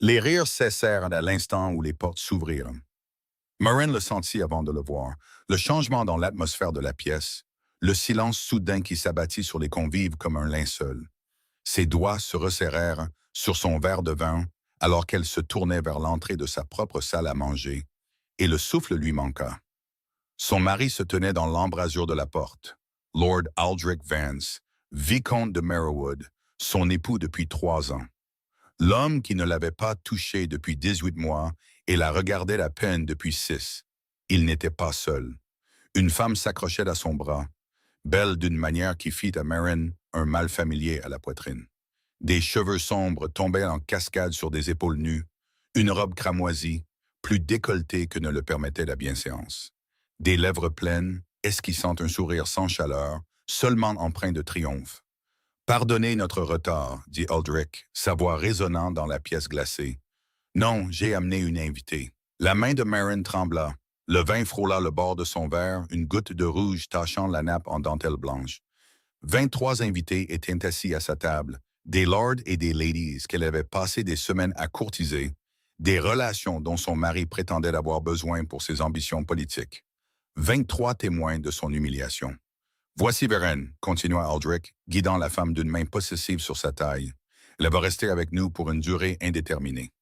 Les rires cessèrent à l'instant où les portes s'ouvrirent. Morin le sentit avant de le voir. Le changement dans l'atmosphère de la pièce, le silence soudain qui s'abattit sur les convives comme un linceul. Ses doigts se resserrèrent sur son verre de vin alors qu'elle se tournait vers l'entrée de sa propre salle à manger, et le souffle lui manqua. Son mari se tenait dans l'embrasure de la porte. Lord Aldrich Vance, vicomte de Merriwood, son époux depuis 3 ans. L'homme qui ne l'avait pas touchée depuis 18 mois et la regardait à peine depuis 6. Il n'était pas seul. Une femme s'accrochait à son bras, belle d'une manière qui fit à Marin un mal familier à la poitrine. Des cheveux sombres tombaient en cascade sur des épaules nues, une robe cramoisie, plus décolletée que ne le permettait la bienséance. Des lèvres pleines, esquissant un sourire sans chaleur, seulement empreint de triomphe. Pardonnez notre retard, dit Aldrich, sa voix résonnant dans la pièce glacée. Non, j'ai amené une invitée. La main de Marin trembla. Le vin frôla le bord de son verre, une goutte de rouge tachant la nappe en dentelle blanche. 23 invités étaient assis à sa table, des lords et des ladies qu'elle avait passé des semaines à courtiser, des relations dont son mari prétendait avoir besoin pour ses ambitions politiques. 23 témoins de son humiliation. Voici Vérène, continua Aldrich, guidant la femme d'une main possessive sur sa taille. Elle va rester avec nous pour une durée indéterminée.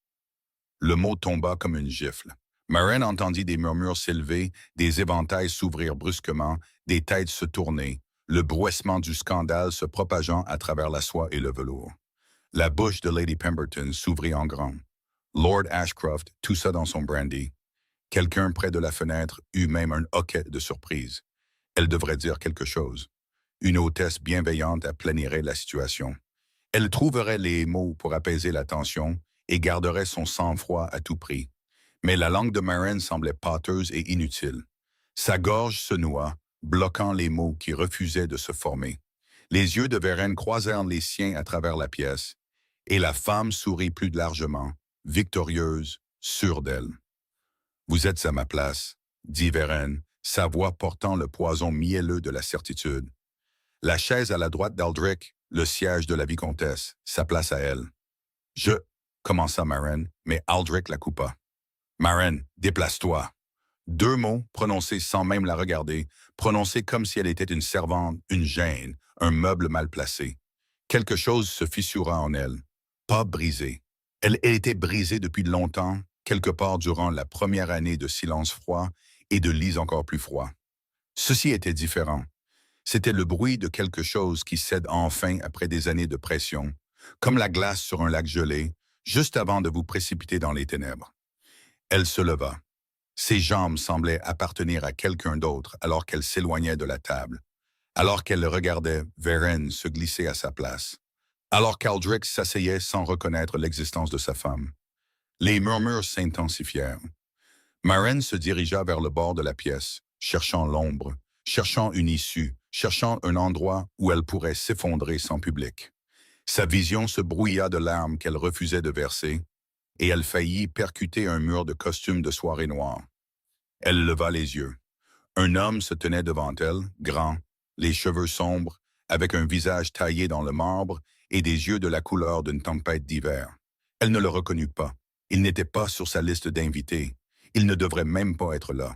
Le mot tomba comme une gifle. Marin entendit des murmures s'élever, des éventails s'ouvrir brusquement, des têtes se tourner, le bruissement du scandale se propageant à travers la soie et le velours. La bouche de Lady Pemberton s'ouvrit en grand. Lord Ashcroft toussa dans son brandy. Quelqu'un près de la fenêtre eut même un hoquet de surprise. Elle devrait dire quelque chose. Une hôtesse bienveillante aplanirait la situation. Elle trouverait les mots pour apaiser la tension et garderait son sang-froid à tout prix. Mais la langue de Marin semblait pâteuse et inutile. Sa gorge se noua, bloquant les mots qui refusaient de se former. Les yeux de Vérène croisèrent les siens à travers la pièce, et la femme sourit plus largement, victorieuse, sûre d'elle. « Vous êtes à ma place, » dit Vérène, sa voix portant le poison mielleux de la certitude. La chaise à la droite d'Aldrich, le siège de la vicomtesse, sa place à elle. « Je... » commença Marin, mais Aldrich la coupa. « Marin, déplace-toi. » 2 mots, prononcés sans même la regarder, prononcés comme si elle était une servante, une gêne, un meuble mal placé. Quelque chose se fissura en elle, pas brisé. Elle était brisée depuis longtemps, quelque part durant la première année de silence froid et de lits encore plus froids. Ceci était différent. C'était le bruit de quelque chose qui cède enfin après des années de pression, comme la glace sur un lac gelé, juste avant de vous précipiter dans les ténèbres. Elle se leva. Ses jambes semblaient appartenir à quelqu'un d'autre alors qu'elle s'éloignait de la table, alors qu'elle regardait Vérène se glisser à sa place, alors qu'Aldrich s'asseyait sans reconnaître l'existence de sa femme. Les murmures s'intensifièrent. Marin se dirigea vers le bord de la pièce, cherchant l'ombre, cherchant une issue, cherchant un endroit où elle pourrait s'effondrer sans public. Sa vision se brouilla de larmes qu'elle refusait de verser, et elle faillit percuter un mur de costumes de soirée noire. Elle leva les yeux. Un homme se tenait devant elle, grand, les cheveux sombres, avec un visage taillé dans le marbre et des yeux de la couleur d'une tempête d'hiver. Elle ne le reconnut pas. Il n'était pas sur sa liste d'invités. Il ne devrait même pas être là.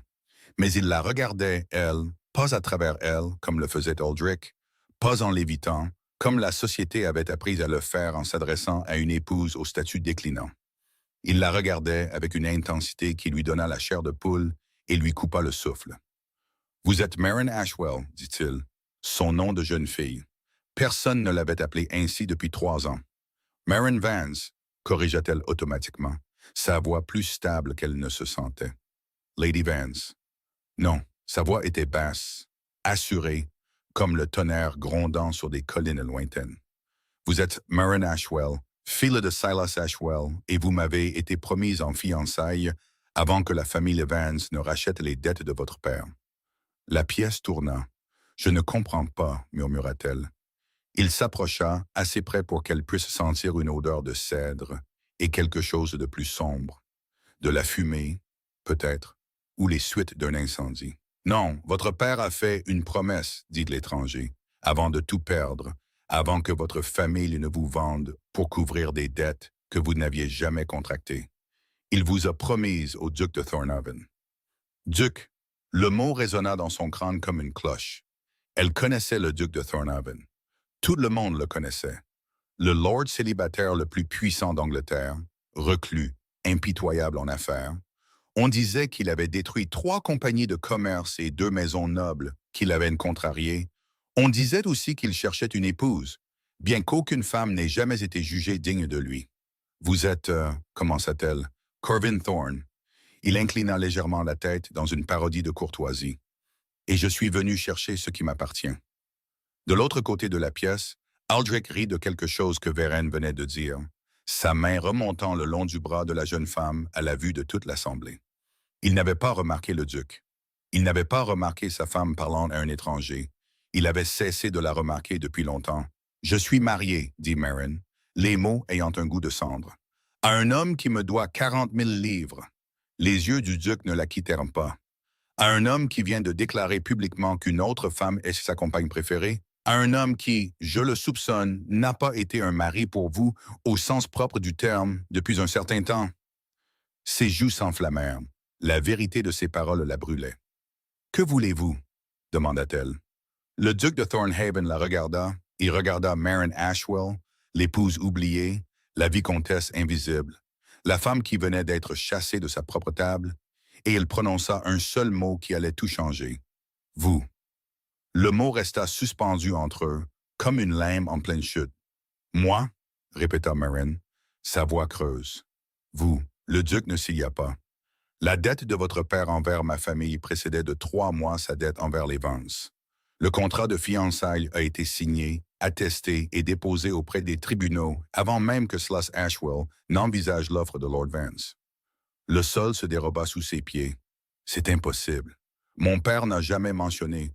Mais il la regardait, elle, pas à travers elle, comme le faisait Aldrich, pas en l'évitant, comme la société avait appris à le faire en s'adressant à une épouse au statut déclinant. Il la regardait avec une intensité qui lui donna la chair de poule et lui coupa le souffle. « Vous êtes Marin Ashwell, dit-il, son nom de jeune fille. Personne ne l'avait appelée ainsi depuis 3 ans. Marin Vance, corrigea-t-elle automatiquement, sa voix plus stable qu'elle ne se sentait. Lady Vance. Non, sa voix était basse, assurée, comme le tonnerre grondant sur des collines lointaines. Vous êtes Marin Ashwell, fille de Silas Ashwell, et vous m'avez été promise en fiançailles avant que la famille Vance ne rachète les dettes de votre père. La pièce tourna. « Je ne comprends pas, » murmura-t-elle. Il s'approcha, assez près pour qu'elle puisse sentir une odeur de cèdre et quelque chose de plus sombre. De la fumée, peut-être, ou les suites d'un incendie. « Non, votre père a fait une promesse, » dit l'étranger, « avant de tout perdre, avant que votre famille ne vous vende pour couvrir des dettes que vous n'aviez jamais contractée. Il vous a promise au duc de Thornhaven. Duc, le mot résonna dans son crâne comme une cloche. Elle connaissait le duc de Thornhaven. Tout le monde le connaissait. Le lord célibataire le plus puissant d'Angleterre, reclus, impitoyable en affaires. On disait qu'il avait détruit 3 compagnies de commerce et 2 maisons nobles qu'il avait contrariées. On disait aussi qu'il cherchait une épouse, bien qu'aucune femme n'ait jamais été jugée digne de lui. Vous êtes, commença-t-elle, Corwin Thorne. Il inclina légèrement la tête dans une parodie de courtoisie. Et je suis venu chercher ce qui m'appartient. De l'autre côté de la pièce, Aldrich rit de quelque chose que Vérène venait de dire, sa main remontant le long du bras de la jeune femme à la vue de toute l'assemblée. Il n'avait pas remarqué le duc. Il n'avait pas remarqué sa femme parlant à un étranger. Il avait cessé de la remarquer depuis longtemps. « Je suis marié, dit Marin, les mots ayant un goût de cendre, à un homme qui me doit 40 000 livres. Les yeux du duc ne la quittèrent pas. À un homme qui vient de déclarer publiquement qu'une autre femme est sa compagne préférée, à un homme qui, je le soupçonne, n'a pas été un mari pour vous au sens propre du terme depuis un certain temps. » Ses joues s'enflammèrent. La vérité de ses paroles la brûlait. « Que voulez-vous » demanda-t-elle. Le duc de Thornhaven la regarda. Il regarda Marin Ashwell, l'épouse oubliée, la vicomtesse invisible, la femme qui venait d'être chassée de sa propre table, et il prononça un seul mot qui allait tout changer. « Vous ». Le mot resta suspendu entre eux, comme une lame en pleine chute. « Moi » répéta Marin, sa voix creuse. « Vous ». Le duc ne s'y pas. La dette de votre père envers ma famille précédait de 3 mois sa dette envers les Vance. Le contrat de fiançailles a été signé, attesté et déposé auprès des tribunaux avant même que Sluss Ashwell n'envisage l'offre de Lord Vance. Le sol se déroba sous ses pieds. C'est impossible. Mon père n'a jamais mentionné.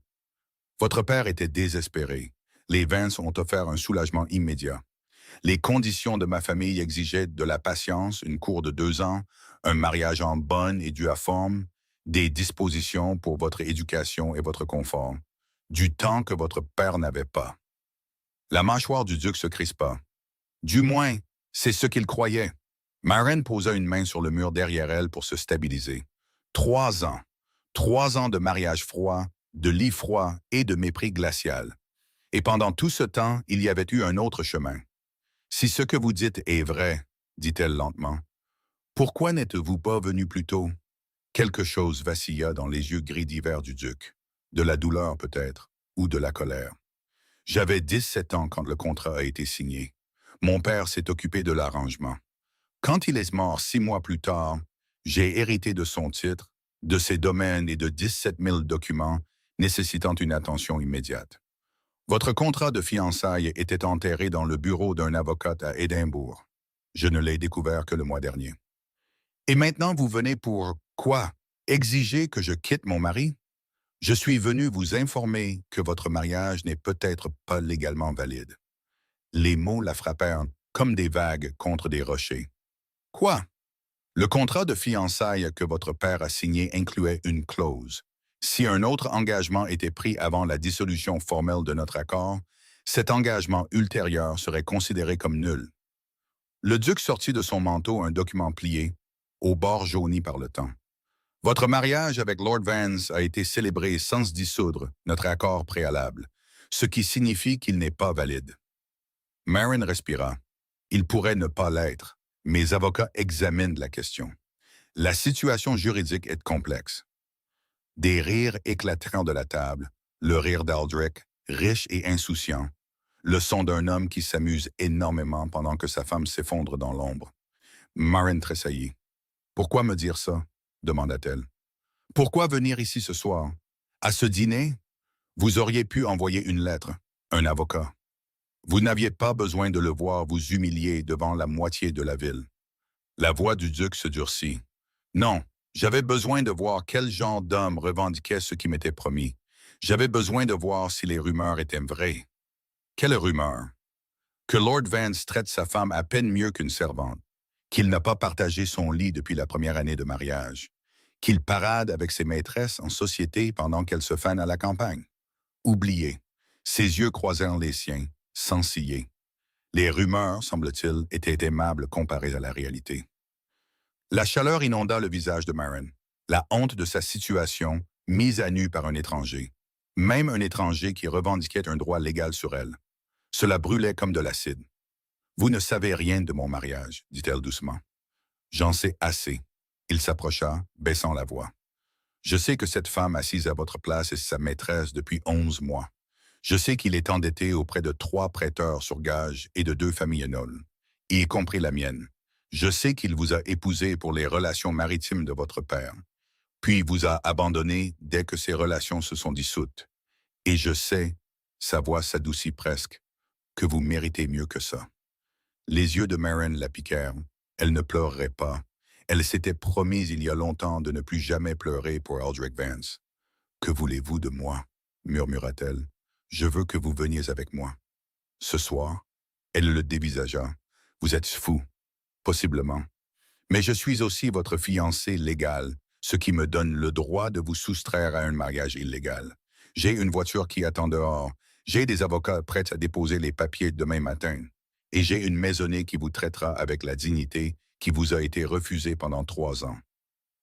Votre père était désespéré. Les Vance ont offert un soulagement immédiat. Les conditions de ma famille exigeaient de la patience, une cour de 2 ans, un mariage en bonne et due forme, des dispositions pour votre éducation et votre confort, du temps que votre père n'avait pas. La mâchoire du duc se crispa. Du moins, c'est ce qu'il croyait. Marin posa une main sur le mur derrière elle pour se stabiliser. 3 ans. 3 ans de mariage froid, de lit froid et de mépris glacial. Et pendant tout ce temps, il y avait eu un autre chemin. Si ce que vous dites est vrai, dit-elle lentement, pourquoi n'êtes-vous pas venu plus tôt? Quelque chose vacilla dans les yeux gris d'hiver du duc. De la douleur peut-être, ou de la colère. J'avais 17 ans quand le contrat a été signé. Mon père s'est occupé de l'arrangement. Quand il est mort 6 mois plus tard, j'ai hérité de son titre, de ses domaines et de 17 000 documents nécessitant une attention immédiate. Votre contrat de fiançailles était enterré dans le bureau d'un avocat à Édimbourg. Je ne l'ai découvert que le mois dernier. Et maintenant, vous venez pour quoi? Exiger que je quitte mon mari? Je suis venu vous informer que votre mariage n'est peut-être pas légalement valide. Les mots la frappèrent comme des vagues contre des rochers. Quoi? Le contrat de fiançailles que votre père a signé incluait une clause. Si un autre engagement était pris avant la dissolution formelle de notre accord, cet engagement ultérieur serait considéré comme nul. Le duc sortit de son manteau un document plié, au bord jauni par le temps. Votre mariage avec Lord Vance a été célébré sans dissoudre notre accord préalable, ce qui signifie qu'il n'est pas valide. Marin respira. Il pourrait ne pas l'être. Mes avocats examinent la question. La situation juridique est complexe. Des rires éclatèrent de la table, le rire d'Aldrich, riche et insouciant, le son d'un homme qui s'amuse énormément pendant que sa femme s'effondre dans l'ombre. Marin tressaillit. « Pourquoi me dire ça ?» demanda-t-elle. « Pourquoi venir ici ce soir? À ce dîner? Vous auriez pu envoyer une lettre, un avocat. Vous n'aviez pas besoin de le voir vous humilier devant la moitié de la ville. » La voix du duc se durcit. « Non, j'avais besoin de voir quel genre d'homme revendiquait ce qui m'était promis. J'avais besoin de voir si les rumeurs étaient vraies. » Quelle rumeur? Que Lord Vance traite sa femme à peine mieux qu'une servante, qu'il n'a pas partagé son lit depuis la première année de mariage, qu'il parade avec ses maîtresses en société pendant qu'elles se fanent à la campagne. Oublié. Ses yeux croisèrent les siens, sans ciller. Les rumeurs, semble-t-il, étaient aimables comparées à la réalité. La chaleur inonda le visage de Maren, la honte de sa situation, mise à nu par un étranger, même un étranger qui revendiquait un droit légal sur elle. Cela brûlait comme de l'acide. « Vous ne savez rien de mon mariage, dit-elle doucement. J'en sais assez. Il s'approcha, baissant la voix. Je sais que cette femme assise à votre place est sa maîtresse depuis 11 mois. Je sais qu'il est endetté auprès de 3 prêteurs sur gage et de 2 familles nolles, y compris la mienne. Je sais qu'il vous a épousé pour les relations maritimes de votre père, puis vous a abandonné dès que ces relations se sont dissoutes. Et je sais, sa voix s'adoucit presque, que vous méritez mieux que ça. Les yeux de Maren la piquèrent. Elle ne pleurerait pas. Elle s'était promise il y a longtemps de ne plus jamais pleurer pour Aldrich Vance. « Que voulez-vous de moi ?» murmura-t-elle. « Je veux que vous veniez avec moi. » Ce soir, elle le dévisagea. « Vous êtes fou. Possiblement. Mais je suis aussi votre fiancé légal, ce qui me donne le droit de vous soustraire à un mariage illégal. J'ai une voiture qui attend dehors. J'ai des avocats prêts à déposer les papiers demain matin. Et j'ai une maisonnée qui vous traitera avec la dignité qui vous a été refusée pendant 3 ans.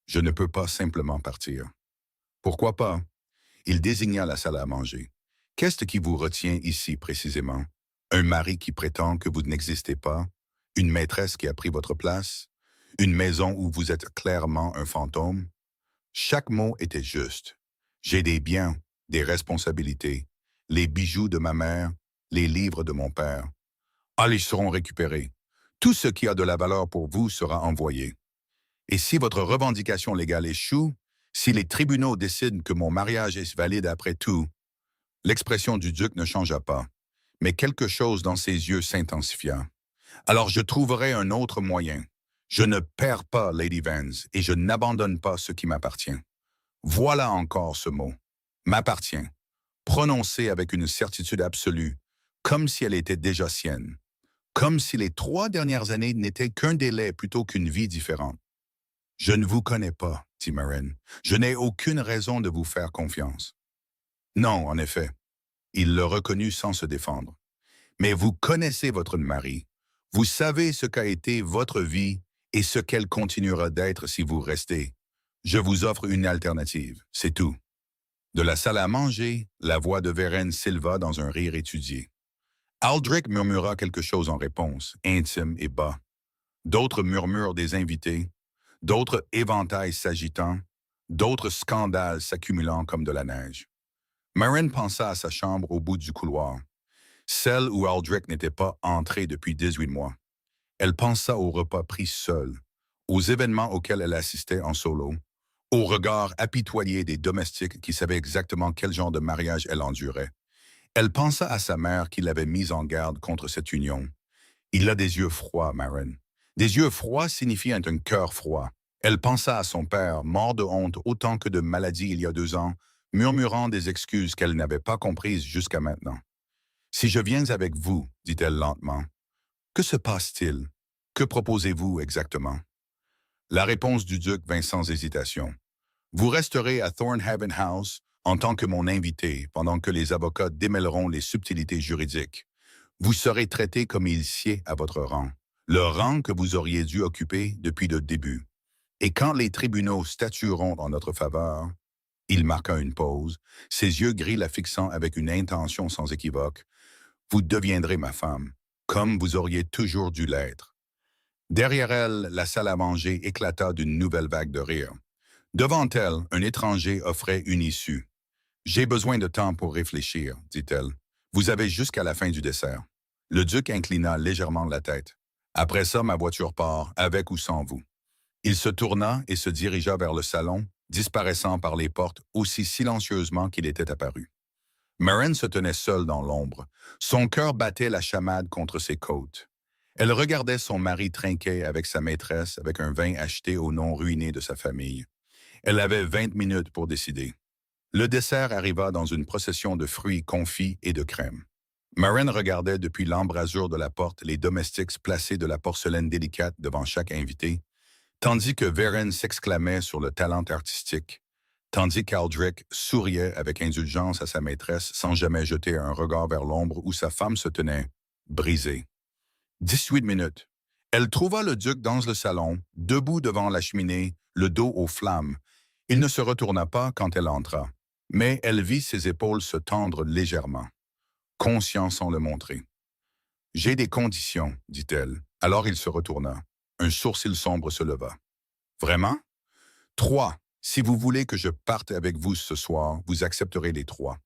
Je ne peux pas simplement partir. » « Pourquoi pas? » Il désigna la salle à manger. « Qu'est-ce qui vous retient ici précisément? Un mari qui prétend que vous n'existez pas? Une maîtresse qui a pris votre place? Une maison où vous êtes clairement un fantôme? » Chaque mot était juste. J'ai des biens, des responsabilités, les bijoux de ma mère, les livres de mon père. Ah, ils seront récupérés. Tout ce qui a de la valeur pour vous sera envoyé. Et si votre revendication légale échoue, si les tribunaux décident que mon mariage est valide après tout, l'expression du duc ne changea pas, mais quelque chose dans ses yeux s'intensifia. Alors je trouverai un autre moyen. Je ne perds pas Lady Vance et je n'abandonne pas ce qui m'appartient. Voilà encore ce mot. M'appartient. Prononcé avec une certitude absolue, comme si elle était déjà sienne. Comme si les 3 dernières années n'étaient qu'un délai plutôt qu'une vie différente. « Je ne vous connais pas, » dit Maren. « Je n'ai aucune raison de vous faire confiance. » Non, en effet. Il le reconnut sans se défendre. Mais vous connaissez votre mari. Vous savez ce qu'a été votre vie et ce qu'elle continuera d'être si vous restez. Je vous offre une alternative, c'est tout. De la salle à manger, la voix de Vérène s'éleva dans un rire étudié. Aldrich murmura quelque chose en réponse, intime et bas. D'autres murmures des invités, d'autres éventails s'agitant, d'autres scandales s'accumulant comme de la neige. Maren pensa à sa chambre au bout du couloir, celle où Aldrich n'était pas entré depuis 18 mois. Elle pensa aux repas pris seuls, aux événements auxquels elle assistait en solo, aux regards apitoyés des domestiques qui savaient exactement quel genre de mariage elle endurait. Elle pensa à sa mère qui l'avait mise en garde contre cette union. Il a des yeux froids, Maren. Des yeux froids signifiant un cœur froid. Elle pensa à son père, mort de honte autant que de maladie il y a 2 ans, murmurant des excuses qu'elle n'avait pas comprises jusqu'à maintenant. « Si je viens avec vous, dit-elle lentement, que se passe-t-il? Que proposez-vous exactement? » La réponse du duc vint sans hésitation. « Vous resterez à Thornhaven House en tant que mon invité pendant que les avocats démêleront les subtilités juridiques. Vous serez traité comme il sied à votre rang, le rang que vous auriez dû occuper depuis le début. Et quand les tribunaux statueront en notre faveur, » il marqua une pause, ses yeux gris la fixant avec une intention sans équivoque, « vous deviendrez ma femme, comme vous auriez toujours dû l'être. » Derrière elle, la salle à manger éclata d'une nouvelle vague de rire. Devant elle, un étranger offrait une issue. « J'ai besoin de temps pour réfléchir, » dit-elle. « Vous avez jusqu'à la fin du dessert. » Le duc inclina légèrement la tête. « Après ça, ma voiture part, avec ou sans vous. » Il se tourna et se dirigea vers le salon, disparaissant par les portes aussi silencieusement qu'il était apparu. Maren se tenait seule dans l'ombre. Son cœur battait la chamade contre ses côtes. Elle regardait son mari trinquer avec sa maîtresse avec un vin acheté au nom ruiné de sa famille. Elle avait 20 minutes pour décider. Le dessert arriva dans une procession de fruits confits et de crème. Maren regardait depuis l'embrasure de la porte les domestiques placer de la porcelaine délicate devant chaque invité, tandis que Vérène s'exclamait sur le talent artistique, tandis qu'Aldrich souriait avec indulgence à sa maîtresse sans jamais jeter un regard vers l'ombre où sa femme se tenait, brisée. 18 minutes. Elle trouva le duc dans le salon, debout devant la cheminée, le dos aux flammes. Il ne se retourna pas quand elle entra, mais elle vit ses épaules se tendre légèrement, conscient sans le montrer. « J'ai des conditions, dit-elle. Alors il se retourna. Un sourcil sombre se leva. « Vraiment? 3. Si vous voulez que je parte avec vous ce soir, vous accepterez les 3. »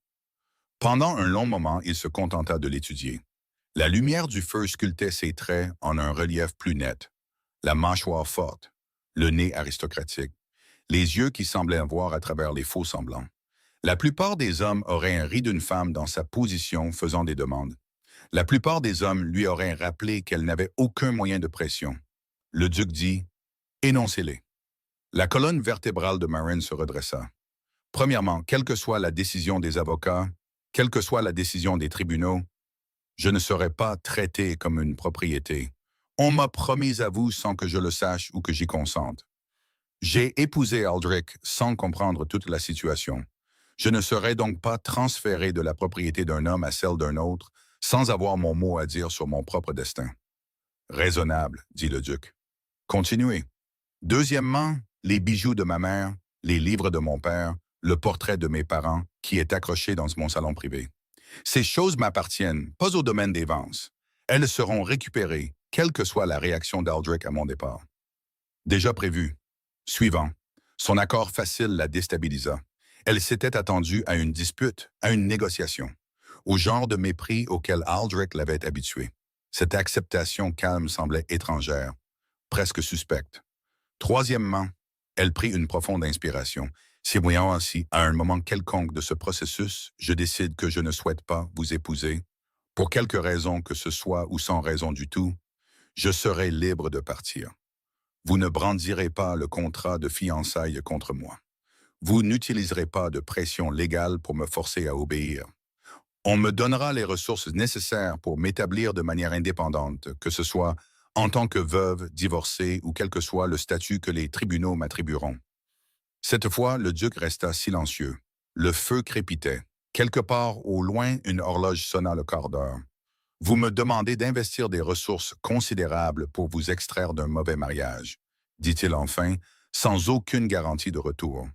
Pendant un long moment, il se contenta de l'étudier. La lumière du feu sculptait ses traits en un relief plus net. La mâchoire forte, le nez aristocratique, les yeux qui semblaient voir à travers les faux semblants. La plupart des hommes auraient ri d'une femme dans sa position faisant des demandes. La plupart des hommes lui auraient rappelé qu'elle n'avait aucun moyen de pression. Le duc dit « Énoncez-les ». La colonne vertébrale de Marin se redressa. Premièrement, quelle que soit la décision des avocats, quelle que soit la décision des tribunaux, je ne serai pas traité comme une propriété. On m'a promis à vous sans que je le sache ou que j'y consente. J'ai épousé Aldrich sans comprendre toute la situation. Je ne serai donc pas transféré de la propriété d'un homme à celle d'un autre sans avoir mon mot à dire sur mon propre destin. Raisonnable, dit le duc. Continuez. Deuxièmement, les bijoux de ma mère, les livres de mon père, le portrait de mes parents qui est accroché dans mon salon privé. Ces choses m'appartiennent, pas au domaine des Vance. Elles seront récupérées, quelle que soit la réaction d'Aldrich à mon départ. Déjà prévu. Suivant. Son accord facile la déstabilisa. Elle s'était attendue à une dispute, à une négociation, au genre de mépris auquel Aldrich l'avait habituée. Cette acceptation calme semblait étrangère, presque suspecte. Troisièmement, elle prit une profonde inspiration. Si voyant ainsi, à un moment quelconque de ce processus, je décide que je ne souhaite pas vous épouser, pour quelque raison que ce soit ou sans raison du tout, je serai libre de partir. Vous ne brandirez pas le contrat de fiançailles contre moi. Vous n'utiliserez pas de pression légale pour me forcer à obéir. On me donnera les ressources nécessaires pour m'établir de manière indépendante, que ce soit en tant que veuve, divorcée ou quel que soit le statut que les tribunaux m'attribueront. Cette fois, le duc resta silencieux. Le feu crépitait. Quelque part au loin, une horloge sonna le quart d'heure. Vous me demandez d'investir des ressources considérables pour vous extraire d'un mauvais mariage, dit-il enfin, sans aucune garantie de retour.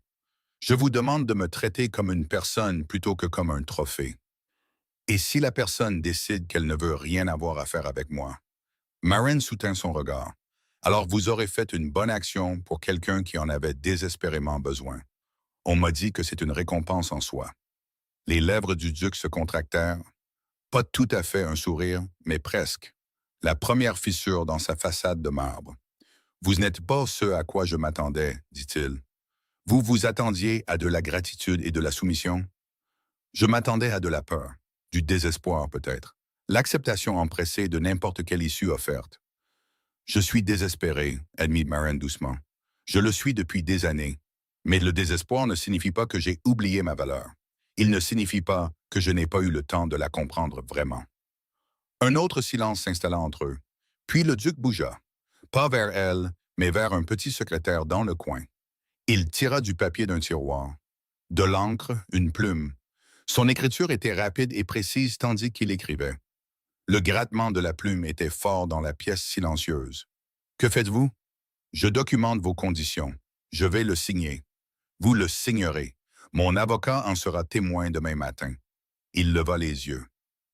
Je vous demande de me traiter comme une personne plutôt que comme un trophée. Et si la personne décide qu'elle ne veut rien avoir à faire avec moi? Marin soutint son regard. Alors vous aurez fait une bonne action pour quelqu'un qui en avait désespérément besoin. On m'a dit que c'est une récompense en soi. Les lèvres du duc se contractèrent. Pas tout à fait un sourire, mais presque. La première fissure dans sa façade de marbre. Vous n'êtes pas ce à quoi je m'attendais, dit-il. Vous vous attendiez à de la gratitude et de la soumission? Je m'attendais à de la peur, du désespoir peut-être, l'acceptation empressée de n'importe quelle issue offerte. Je suis désespéré, admit Marin doucement. Je le suis depuis des années. Mais le désespoir ne signifie pas que j'ai oublié ma valeur. Il ne signifie pas que je n'ai pas eu le temps de la comprendre vraiment. Un autre silence s'installa entre eux. Puis le duc bougea, pas vers elle, mais vers un petit secrétaire dans le coin. Il tira du papier d'un tiroir. De l'encre, une plume. Son écriture était rapide et précise tandis qu'il écrivait. Le grattement de la plume était fort dans la pièce silencieuse. « Que faites-vous? »« Je documente vos conditions. Je vais le signer. Vous le signerez. Mon avocat en sera témoin demain matin. » Il leva les yeux.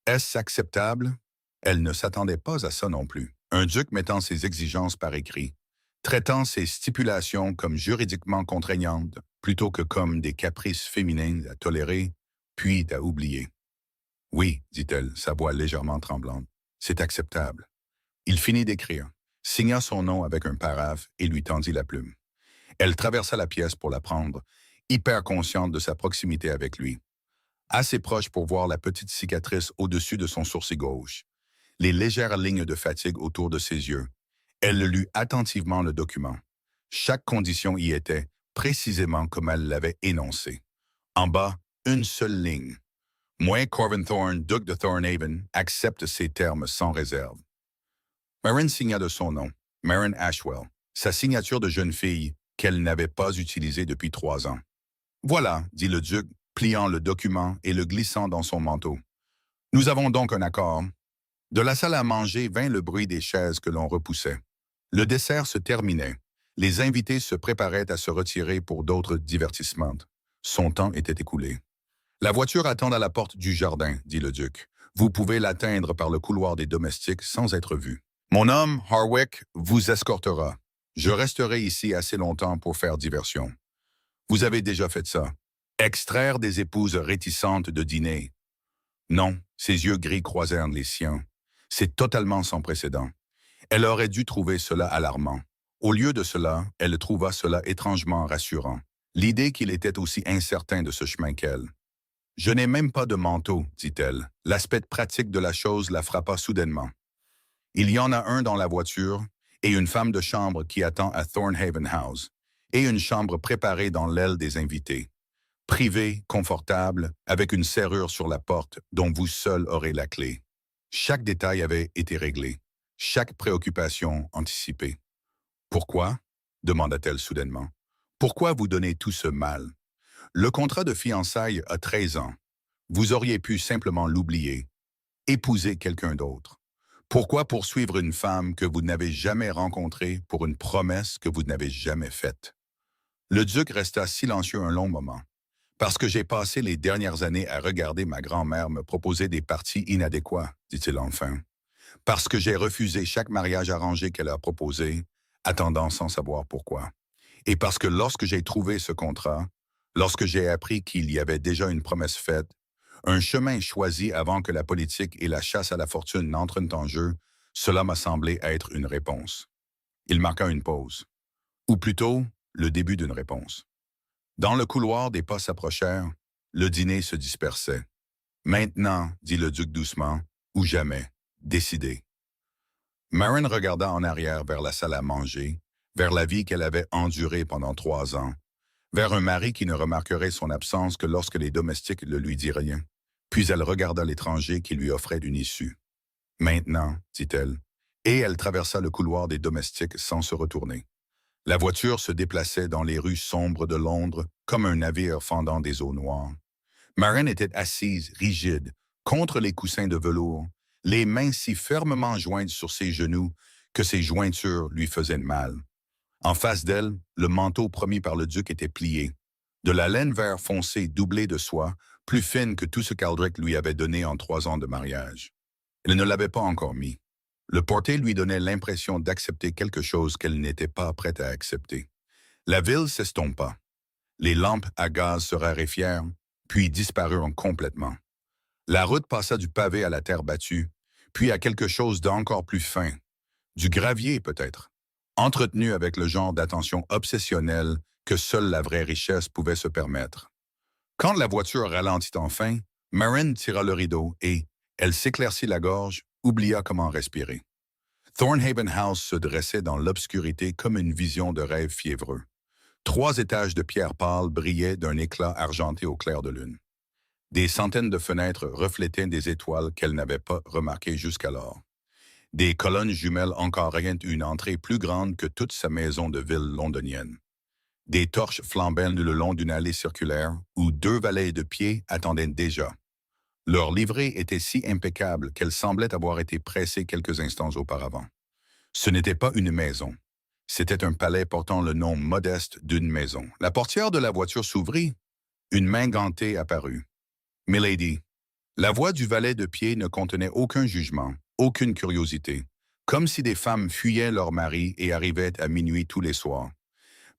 Est-ce acceptable? Elle ne s'attendait pas à ça non plus. Un duc mettant ses exigences par écrit, traitant ses stipulations comme juridiquement contraignantes plutôt que comme des caprices féminins à tolérer, puis à oublier. « Oui, dit-elle, sa voix légèrement tremblante. C'est acceptable. » Il finit d'écrire, signa son nom avec un paraphe et lui tendit la plume. Elle traversa la pièce pour la prendre, hyper consciente de sa proximité avec lui. Assez proche pour voir la petite cicatrice au-dessus de son sourcil gauche, les légères lignes de fatigue autour de ses yeux. Elle lut attentivement le document. Chaque condition y était, précisément comme elle l'avait énoncé. En bas, une seule ligne. Moi, Corvin Thorne, duc de Thornhaven, accepte ces termes sans réserve. Marin signa de son nom, Marin Ashwell, sa signature de jeune fille qu'elle n'avait pas utilisée depuis 3 ans. « Voilà, dit le duc, pliant le document et le glissant dans son manteau. Nous avons donc un accord. De la salle à manger vint le bruit des chaises que l'on repoussait. Le dessert se terminait. Les invités se préparaient à se retirer pour d'autres divertissements. Son temps était écoulé. La voiture attend à la porte du jardin, dit le duc. Vous pouvez l'atteindre par le couloir des domestiques sans être vu. Mon homme, Harwick, vous escortera. Je resterai ici assez longtemps pour faire diversion. Vous avez déjà fait ça. Extraire des épouses réticentes de dîner. Non, ses yeux gris croisèrent les siens. C'est totalement sans précédent. Elle aurait dû trouver cela alarmant. Au lieu de cela, elle trouva cela étrangement rassurant. L'idée qu'il était aussi incertain de ce chemin qu'elle. Je n'ai même pas de manteau, dit-elle. L'aspect pratique de la chose la frappa soudainement. Il y en a un dans la voiture, et une femme de chambre qui attend à Thornhaven House, et une chambre préparée dans l'aile des invités. Privée, confortable, avec une serrure sur la porte dont vous seul aurez la clé. Chaque détail avait été réglé, chaque préoccupation anticipée. Pourquoi? Demanda-t-elle soudainement. Pourquoi vous donnez tout ce mal? Le contrat de fiançailles a 13 ans. Vous auriez pu simplement l'oublier, épouser quelqu'un d'autre. Pourquoi poursuivre une femme que vous n'avez jamais rencontrée pour une promesse que vous n'avez jamais faite? Le duc resta silencieux un long moment. Parce que j'ai passé les dernières années à regarder ma grand-mère me proposer des partis inadéquats, dit-il enfin. Parce que j'ai refusé chaque mariage arrangé qu'elle a proposé, attendant sans savoir pourquoi. Et parce que lorsque j'ai trouvé ce contrat, lorsque j'ai appris qu'il y avait déjà une promesse faite, un chemin choisi avant que la politique et la chasse à la fortune n'entrent en jeu, cela m'a semblé être une réponse. Il marqua une pause. Ou plutôt, le début d'une réponse. Dans le couloir, des pas s'approchèrent. Le dîner se dispersait. Maintenant, dit le duc doucement, ou jamais, décidé. Maren regarda en arrière vers la salle à manger, vers la vie qu'elle avait endurée pendant 3 ans, vers un mari qui ne remarquerait son absence que lorsque les domestiques ne lui dirent rien. Puis elle regarda l'étranger qui lui offrait une issue. Maintenant, dit-elle, et elle traversa le couloir des domestiques sans se retourner. La voiture se déplaçait dans les rues sombres de Londres comme un navire fendant des eaux noires. Maren était assise, rigide, contre les coussins de velours, les mains si fermement jointes sur ses genoux que ses jointures lui faisaient mal. En face d'elle, le manteau promis par le duc était plié. De la laine vert foncé doublée de soie, plus fine que tout ce qu'Aldric lui avait donné en 3 ans de mariage. Elle ne l'avait pas encore mis. Le porter lui donnait l'impression d'accepter quelque chose qu'elle n'était pas prête à accepter. La ville s'estompa. Les lampes à gaz se raréfièrent, puis disparurent complètement. La route passa du pavé à la terre battue, puis à quelque chose d'encore plus fin, du gravier peut-être, entretenu avec le genre d'attention obsessionnelle que seule la vraie richesse pouvait se permettre. Quand la voiture ralentit enfin, Maren tira le rideau et, elle s'éclaircit la gorge, oublia comment respirer. Thornhaven House se dressait dans l'obscurité comme une vision de rêve fiévreux. 3 étages de pierre pâle brillaient d'un éclat argenté au clair de lune. Des centaines de fenêtres reflétaient des étoiles qu'elle n'avait pas remarquées jusqu'alors. Des colonnes jumelles encadraient une entrée plus grande que toute sa maison de ville londonienne. Des torches flambaient le long d'une allée circulaire où 2 valets de pied attendaient déjà. Leur livrée était si impeccable qu'elle semblait avoir été pressée quelques instants auparavant. Ce n'était pas une maison. C'était un palais portant le nom modeste d'une maison. La portière de la voiture s'ouvrit. Une main gantée apparut. « Milady ». La voix du valet de pied ne contenait aucun jugement, aucune curiosité, comme si des femmes fuyaient leur mari et arrivaient à minuit tous les soirs.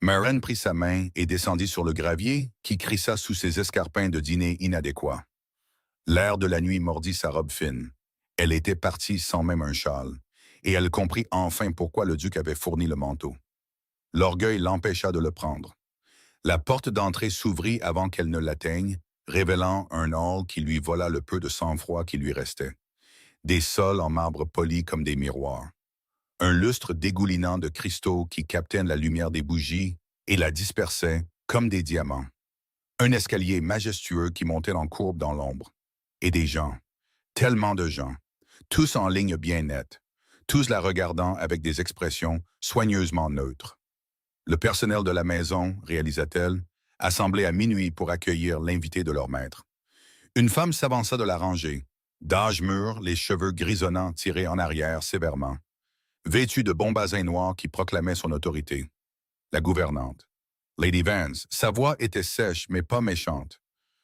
Maren prit sa main et descendit sur le gravier, qui crissa sous ses escarpins de dîner inadéquats. L'air de la nuit mordit sa robe fine. Elle était partie sans même un châle, et elle comprit enfin pourquoi le duc avait fourni le manteau. L'orgueil l'empêcha de le prendre. La porte d'entrée s'ouvrit avant qu'elle ne l'atteigne, révélant un hall qui lui vola le peu de sang-froid qui lui restait. Des sols en marbre poli comme des miroirs. Un lustre dégoulinant de cristaux qui captaient la lumière des bougies et la dispersaient comme des diamants. Un escalier majestueux qui montait en courbe dans l'ombre. Et des gens, tellement de gens, tous en ligne bien nette, tous la regardant avec des expressions soigneusement neutres. Le personnel de la maison, réalisa-t-elle, assemblé à minuit pour accueillir l'invité de leur maître. Une femme s'avança de la rangée, d'âge mûr, les cheveux grisonnants tirés en arrière sévèrement, vêtu de bons basins noirs qui proclamaient son autorité. La gouvernante. Lady Vance, sa voix était sèche mais pas méchante.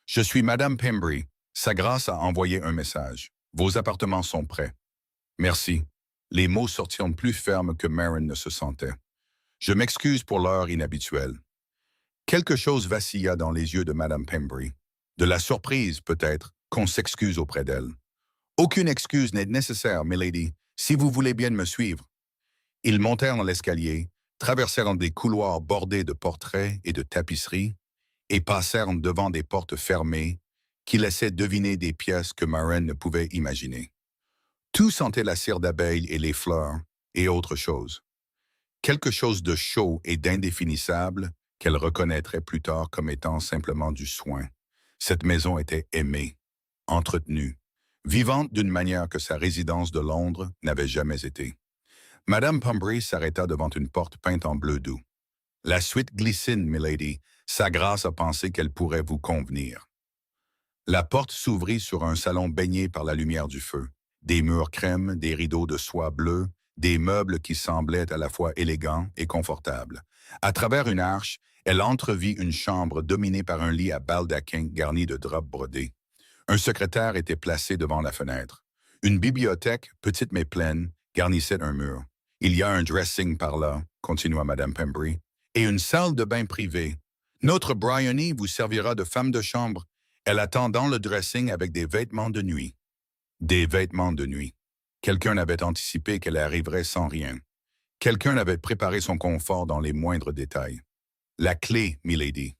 Je suis Madame Pembry. Sa grâce a envoyé un message. Vos appartements sont prêts. Merci. Les mots sortirent plus fermes que Marin ne se sentait. Je m'excuse pour l'heure inhabituelle. Quelque chose vacilla dans les yeux de Madame Pembry. De la surprise, peut-être, qu'on s'excuse auprès d'elle. Aucune excuse n'est nécessaire, milady, si vous voulez bien me suivre. Ils montèrent dans l'escalier, traversèrent des couloirs bordés de portraits et de tapisseries, et passèrent devant des portes fermées qui laissaient deviner des pièces que Marin ne pouvait imaginer. Tout sentait la cire d'abeille et les fleurs, et autre chose. Quelque chose de chaud et d'indéfinissable qu'elle reconnaîtrait plus tard comme étant simplement du soin. Cette maison était aimée, entretenue, vivante d'une manière que sa résidence de Londres n'avait jamais été. Madame Pembry s'arrêta devant une porte peinte en bleu doux. La suite glissine, milady. Sa grâce a pensé qu'elle pourrait vous convenir. La porte s'ouvrit sur un salon baigné par la lumière du feu. Des murs crème, des rideaux de soie bleue, des meubles qui semblaient à la fois élégants et confortables. À travers une arche, elle entrevit une chambre dominée par un lit à baldaquin garni de draps brodés. Un secrétaire était placé devant la fenêtre. Une bibliothèque, petite mais pleine, garnissait un mur. Il y a un dressing par là, continua Madame Pembry, et une salle de bain privée. Notre Bryony vous servira de femme de chambre. Elle attend dans le dressing avec des vêtements de nuit. Des vêtements de nuit. Quelqu'un avait anticipé qu'elle arriverait sans rien. Quelqu'un avait préparé son confort dans les moindres détails. La clé, milady.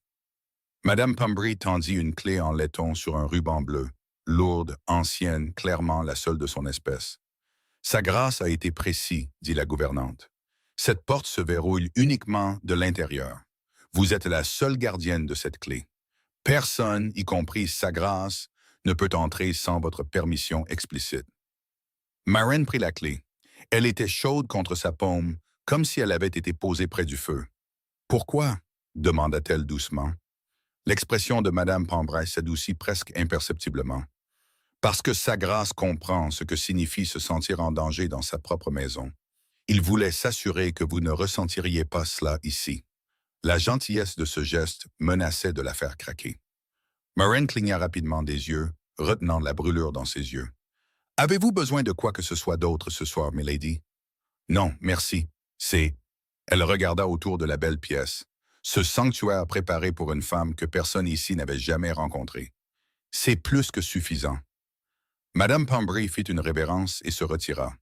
Madame Pembry tendit une clé en laiton sur un ruban bleu, lourde, ancienne, clairement la seule de son espèce. Sa grâce a été précise, dit la gouvernante. Cette porte se verrouille uniquement de l'intérieur. Vous êtes la seule gardienne de cette clé. Personne, y compris sa grâce, ne peut entrer sans votre permission explicite. Marin prit la clé. Elle était chaude contre sa paume, comme si elle avait été posée près du feu. « Pourquoi ?» demanda-t-elle doucement. L'expression de Madame Pembry s'adoucit presque imperceptiblement. « Parce que sa grâce comprend ce que signifie se sentir en danger dans sa propre maison. Il voulait s'assurer que vous ne ressentiriez pas cela ici. » La gentillesse de ce geste menaçait de la faire craquer. Marin cligna rapidement des yeux, retenant la brûlure dans ses yeux. « Avez-vous besoin de quoi que ce soit d'autre ce soir, milady? »« Non, merci. C'est... » Elle regarda autour de la belle pièce. Ce sanctuaire préparé pour une femme que personne ici n'avait jamais rencontrée. C'est plus que suffisant. Madame Pembry fit une révérence et se retira.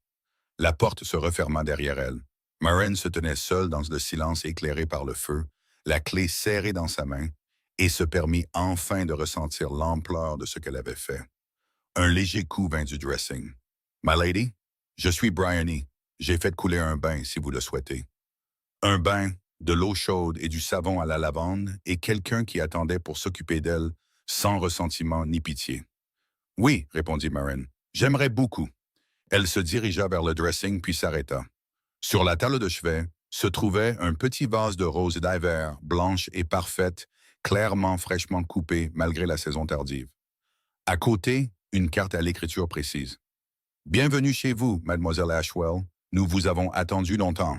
La porte se referma derrière elle. Marin se tenait seule dans le silence éclairé par le feu, la clé serrée dans sa main, et se permit enfin de ressentir l'ampleur de ce qu'elle avait fait. Un léger coup vint du dressing. « My lady, je suis Bryony. J'ai fait couler un bain, si vous le souhaitez. » Un bain, de l'eau chaude et du savon à la lavande, et quelqu'un qui attendait pour s'occuper d'elle, sans ressentiment ni pitié. « Oui, » répondit Marin, « j'aimerais beaucoup. » Elle se dirigea vers le dressing puis s'arrêta. Sur la table de chevet se trouvait un petit vase de roses d'hiver, blanche et parfaite, clairement fraîchement coupée malgré la saison tardive. À côté, une carte à l'écriture précise. « Bienvenue chez vous, mademoiselle Ashwell. Nous vous avons attendu longtemps. »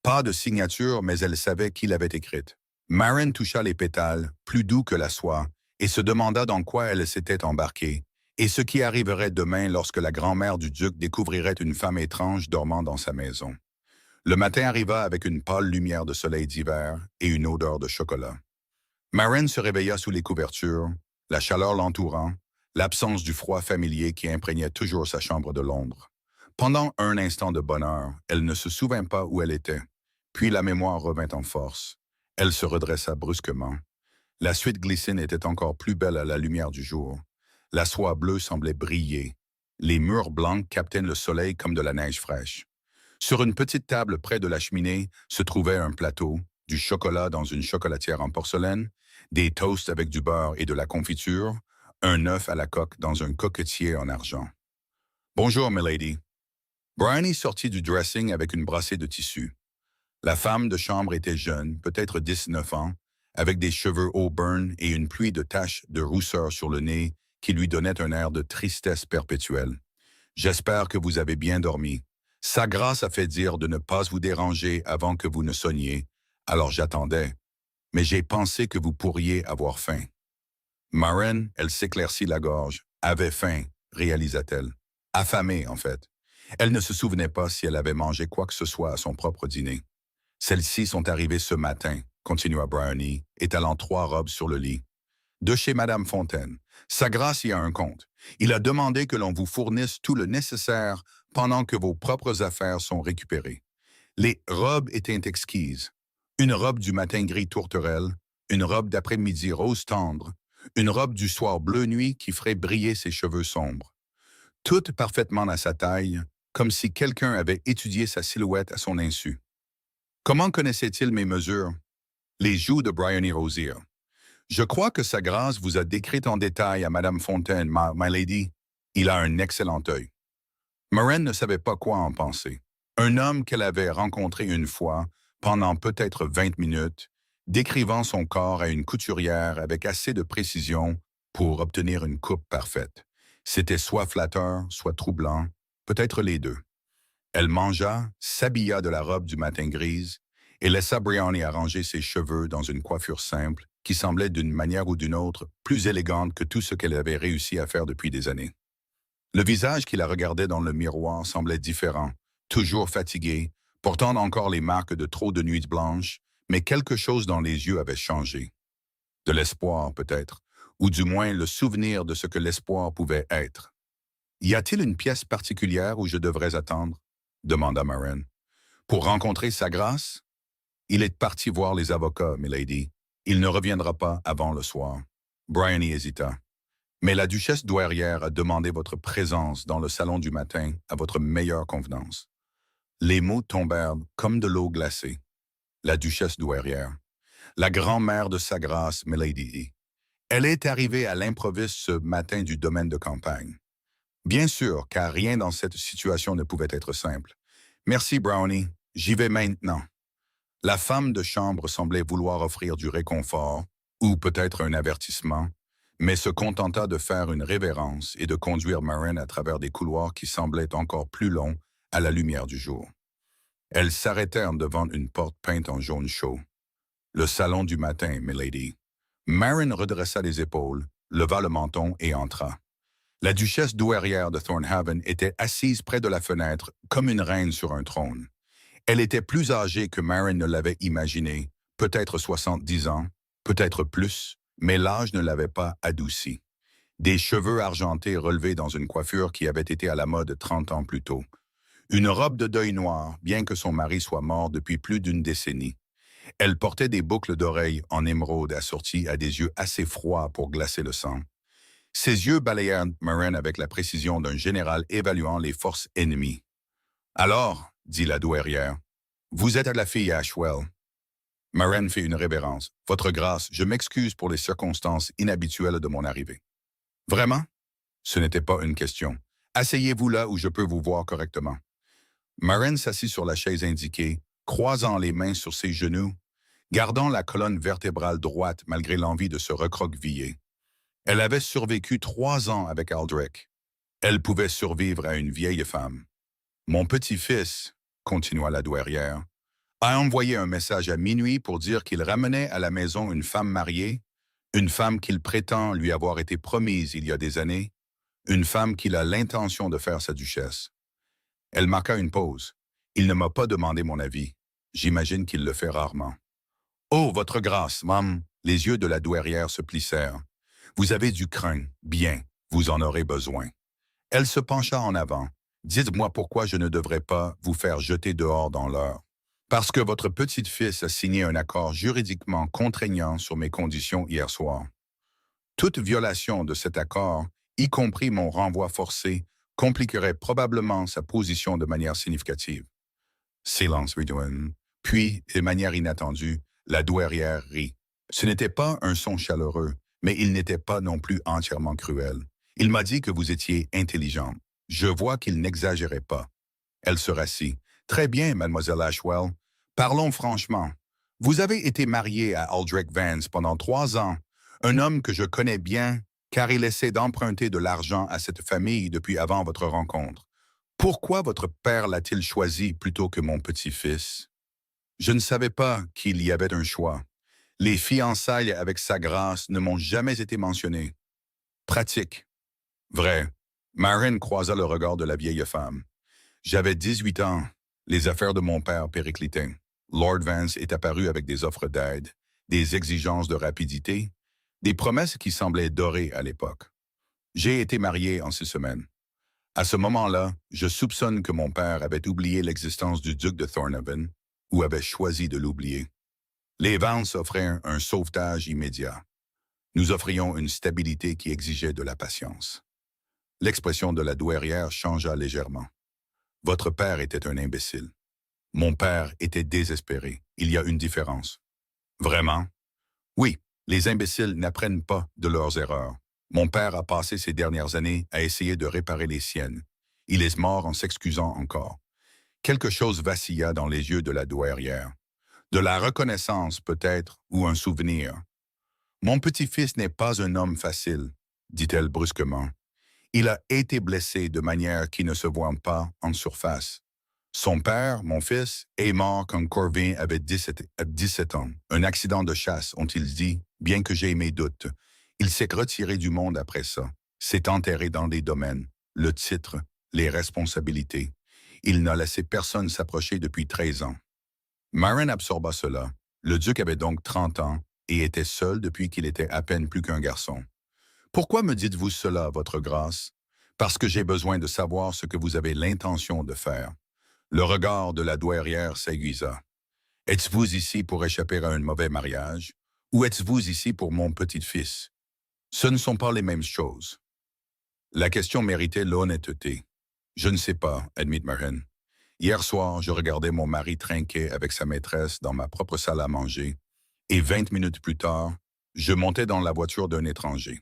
Pas de signature, mais elle savait qui l'avait écrite. Marin toucha les pétales, plus doux que la soie, et se demanda dans quoi elle s'était embarquée, et ce qui arriverait demain lorsque la grand-mère du duc découvrirait une femme étrange dormant dans sa maison. Le matin arriva avec une pâle lumière de soleil d'hiver et une odeur de chocolat. Marin se réveilla sous les couvertures, la chaleur l'entourant, l'absence du froid familier qui imprégnait toujours sa chambre de Londres. Pendant un instant de bonheur, elle ne se souvint pas où elle était. Puis la mémoire revint en force. Elle se redressa brusquement. La suite glycine était encore plus belle à la lumière du jour. La soie bleue semblait briller. Les murs blancs captaient le soleil comme de la neige fraîche. Sur une petite table près de la cheminée se trouvait un plateau, du chocolat dans une chocolatière en porcelaine, des toasts avec du beurre et de la confiture, un œuf à la coque dans un coquetier en argent. « Bonjour, milady. » Bryony sortit du dressing avec une brassée de tissu. La femme de chambre était jeune, peut-être 19 ans, avec des cheveux auburn et une pluie de taches de rousseur sur le nez qui lui donnait un air de tristesse perpétuelle. « J'espère que vous avez bien dormi. Sa grâce a fait dire de ne pas vous déranger avant que vous ne sonniez, alors j'attendais. Mais j'ai pensé que vous pourriez avoir faim. » Maren, elle s'éclaircit la gorge, avait faim, réalisa-t-elle. Affamée, en fait. Elle ne se souvenait pas si elle avait mangé quoi que ce soit à son propre dîner. « Celles-ci sont arrivées ce matin, » continua Bryony, étalant 3 robes sur le lit. « De chez Madame Fontaine. Sa grâce y a un compte. Il a demandé que l'on vous fournisse tout le nécessaire pendant que vos propres affaires sont récupérées. Les robes étaient exquises. Une robe du matin gris tourterelle, une robe d'après-midi rose tendre, une robe du soir bleu nuit qui ferait briller ses cheveux sombres. Toutes parfaitement à sa taille, comme si quelqu'un avait étudié sa silhouette à son insu. Comment connaissait-il mes mesures? Les joues de Bryony rosirent. Je crois que sa grâce vous a décrite en détail à Madame Fontaine, my lady. Il a un excellent œil. Maren ne savait pas quoi en penser. Un homme qu'elle avait rencontré une fois, pendant peut-être 20 minutes, décrivant son corps à une couturière avec assez de précision pour obtenir une coupe parfaite. C'était soit flatteur, soit troublant, peut-être les deux. Elle mangea, s'habilla de la robe du matin grise et laissa Bryony arranger ses cheveux dans une coiffure simple qui semblait d'une manière ou d'une autre plus élégante que tout ce qu'elle avait réussi à faire depuis des années. Le visage qui la regardait dans le miroir semblait différent, toujours fatigué, portant encore les marques de trop de nuits blanches, mais quelque chose dans les yeux avait changé. De l'espoir, peut-être, ou du moins le souvenir de ce que l'espoir pouvait être. « Y a-t-il une pièce particulière où je devrais attendre? » demanda Maren. « Pour rencontrer sa grâce? » « Il est parti voir les avocats, milady. Il ne reviendra pas avant le soir. » Bryony hésita. « Mais la duchesse douairière a demandé votre présence dans le salon du matin à votre meilleure convenance. » Les mots tombèrent comme de l'eau glacée. La duchesse douairière. La grand-mère de sa grâce, milady. Elle est arrivée à l'improviste ce matin du domaine de campagne. Bien sûr, car rien dans cette situation ne pouvait être simple. « Merci, Brownie. J'y vais maintenant. » La femme de chambre semblait vouloir offrir du réconfort, ou peut-être un avertissement, mais se contenta de faire une révérence et de conduire Maren à travers des couloirs qui semblaient encore plus longs à la lumière du jour. Elles s'arrêtèrent devant une porte peinte en jaune chaud. « Le salon du matin, milady. » Maren redressa les épaules, leva le menton et entra. La duchesse douairière de Thornhaven était assise près de la fenêtre, comme une reine sur un trône. Elle était plus âgée que Maren ne l'avait imaginé, peut-être 70 ans, peut-être plus, mais l'âge ne l'avait pas adouci. Des cheveux argentés relevés dans une coiffure qui avait été à la mode 30 ans plus tôt. Une robe de deuil noir, bien que son mari soit mort depuis plus d'une décennie. Elle portait des boucles d'oreilles en émeraude assorties à des yeux assez froids pour glacer le sang. Ses yeux balayèrent Maren avec la précision d'un général évaluant les forces ennemies. « Alors, » dit la douairière, « vous êtes à la fille Ashwell. » Maren fit une révérence. « Votre grâce, je m'excuse pour les circonstances inhabituelles de mon arrivée. »« Vraiment? » Ce n'était pas une question. « Asseyez-vous là où je peux vous voir correctement. » Maren s'assit sur la chaise indiquée, croisant les mains sur ses genoux, gardant la colonne vertébrale droite malgré l'envie de se recroqueviller. Elle avait survécu 3 ans avec Aldrich. Elle pouvait survivre à une vieille femme. « Mon petit-fils, » continua la douairière, « a envoyé un message à minuit pour dire qu'il ramenait à la maison une femme mariée, une femme qu'il prétend lui avoir été promise il y a des années, une femme qu'il a l'intention de faire sa duchesse. » Elle marqua une pause. « Il ne m'a pas demandé mon avis. J'imagine qu'il le fait rarement. »« Oh, votre grâce, mam !» Les yeux de la douairière se plissèrent. « Vous avez du crin. Bien, vous en aurez besoin. » Elle se pencha en avant. « Dites-moi pourquoi je ne devrais pas vous faire jeter dehors dans l'heure. Parce que votre petite-fils a signé un accord juridiquement contraignant sur mes conditions hier soir. Toute violation de cet accord, y compris mon renvoi forcé, compliquerait probablement sa position de manière significative. » Silence Ridouin. Puis, de manière inattendue, la douairière rit. Ce n'était pas un son chaleureux, mais il n'était pas non plus entièrement cruel. « Il m'a dit que vous étiez intelligente. Je vois qu'il n'exagérait pas. » Elle se rassit. « Très bien, mademoiselle Ashwell. Parlons franchement. Vous avez été mariée à Aldrich Vance pendant 3 ans, un homme que je connais bien, car il essaie d'emprunter de l'argent à cette famille depuis avant votre rencontre. Pourquoi votre père l'a-t-il choisi plutôt que mon petit-fils? Je ne savais pas qu'il y avait un choix. Les fiançailles avec sa grâce ne m'ont jamais été mentionnées. Pratique. Vrai. Marin croisa le regard de la vieille femme. J'avais 18 ans. Les affaires de mon père périclitaient. Lord Vance est apparu avec des offres d'aide, des exigences de rapidité, des promesses qui semblaient dorées à l'époque. J'ai été marié en 6 semaines. À ce moment-là, je soupçonne que mon père avait oublié l'existence du duc de Thornhaven ou avait choisi de l'oublier. Les Vance offraient un sauvetage immédiat. Nous offrions une stabilité qui exigeait de la patience. L'expression de la douairière changea légèrement. Votre père était un imbécile. Mon père était désespéré. Il y a une différence. Vraiment? Oui, les imbéciles n'apprennent pas de leurs erreurs. Mon père a passé ces dernières années à essayer de réparer les siennes. Il est mort en s'excusant encore. Quelque chose vacilla dans les yeux de la douairière. De la reconnaissance peut-être, ou un souvenir. Mon petit-fils n'est pas un homme facile, dit-elle brusquement. Il a été blessé de manière qui ne se voit pas en surface. Son père, mon fils, est mort quand Corvin avait 17 ans. Un accident de chasse, ont-ils dit, bien que j'ai mes doutes. Il s'est retiré du monde après ça, s'est enterré dans des domaines, le titre, les responsabilités. Il n'a laissé personne s'approcher depuis 13 ans. Marin absorba cela. Le duc avait donc 30 ans et était seul depuis qu'il était à peine plus qu'un garçon. Pourquoi me dites-vous cela, votre grâce? Parce que j'ai besoin de savoir ce que vous avez l'intention de faire. Le regard de la douairière s'aiguisa. Êtes-vous ici pour échapper à un mauvais mariage? Ou êtes-vous ici pour mon petit-fils? Ce ne sont pas les mêmes choses. La question méritait l'honnêteté. Je ne sais pas, admit Marin. Hier soir, je regardais mon mari trinquer avec sa maîtresse dans ma propre salle à manger, et 20 minutes plus tard, je montais dans la voiture d'un étranger.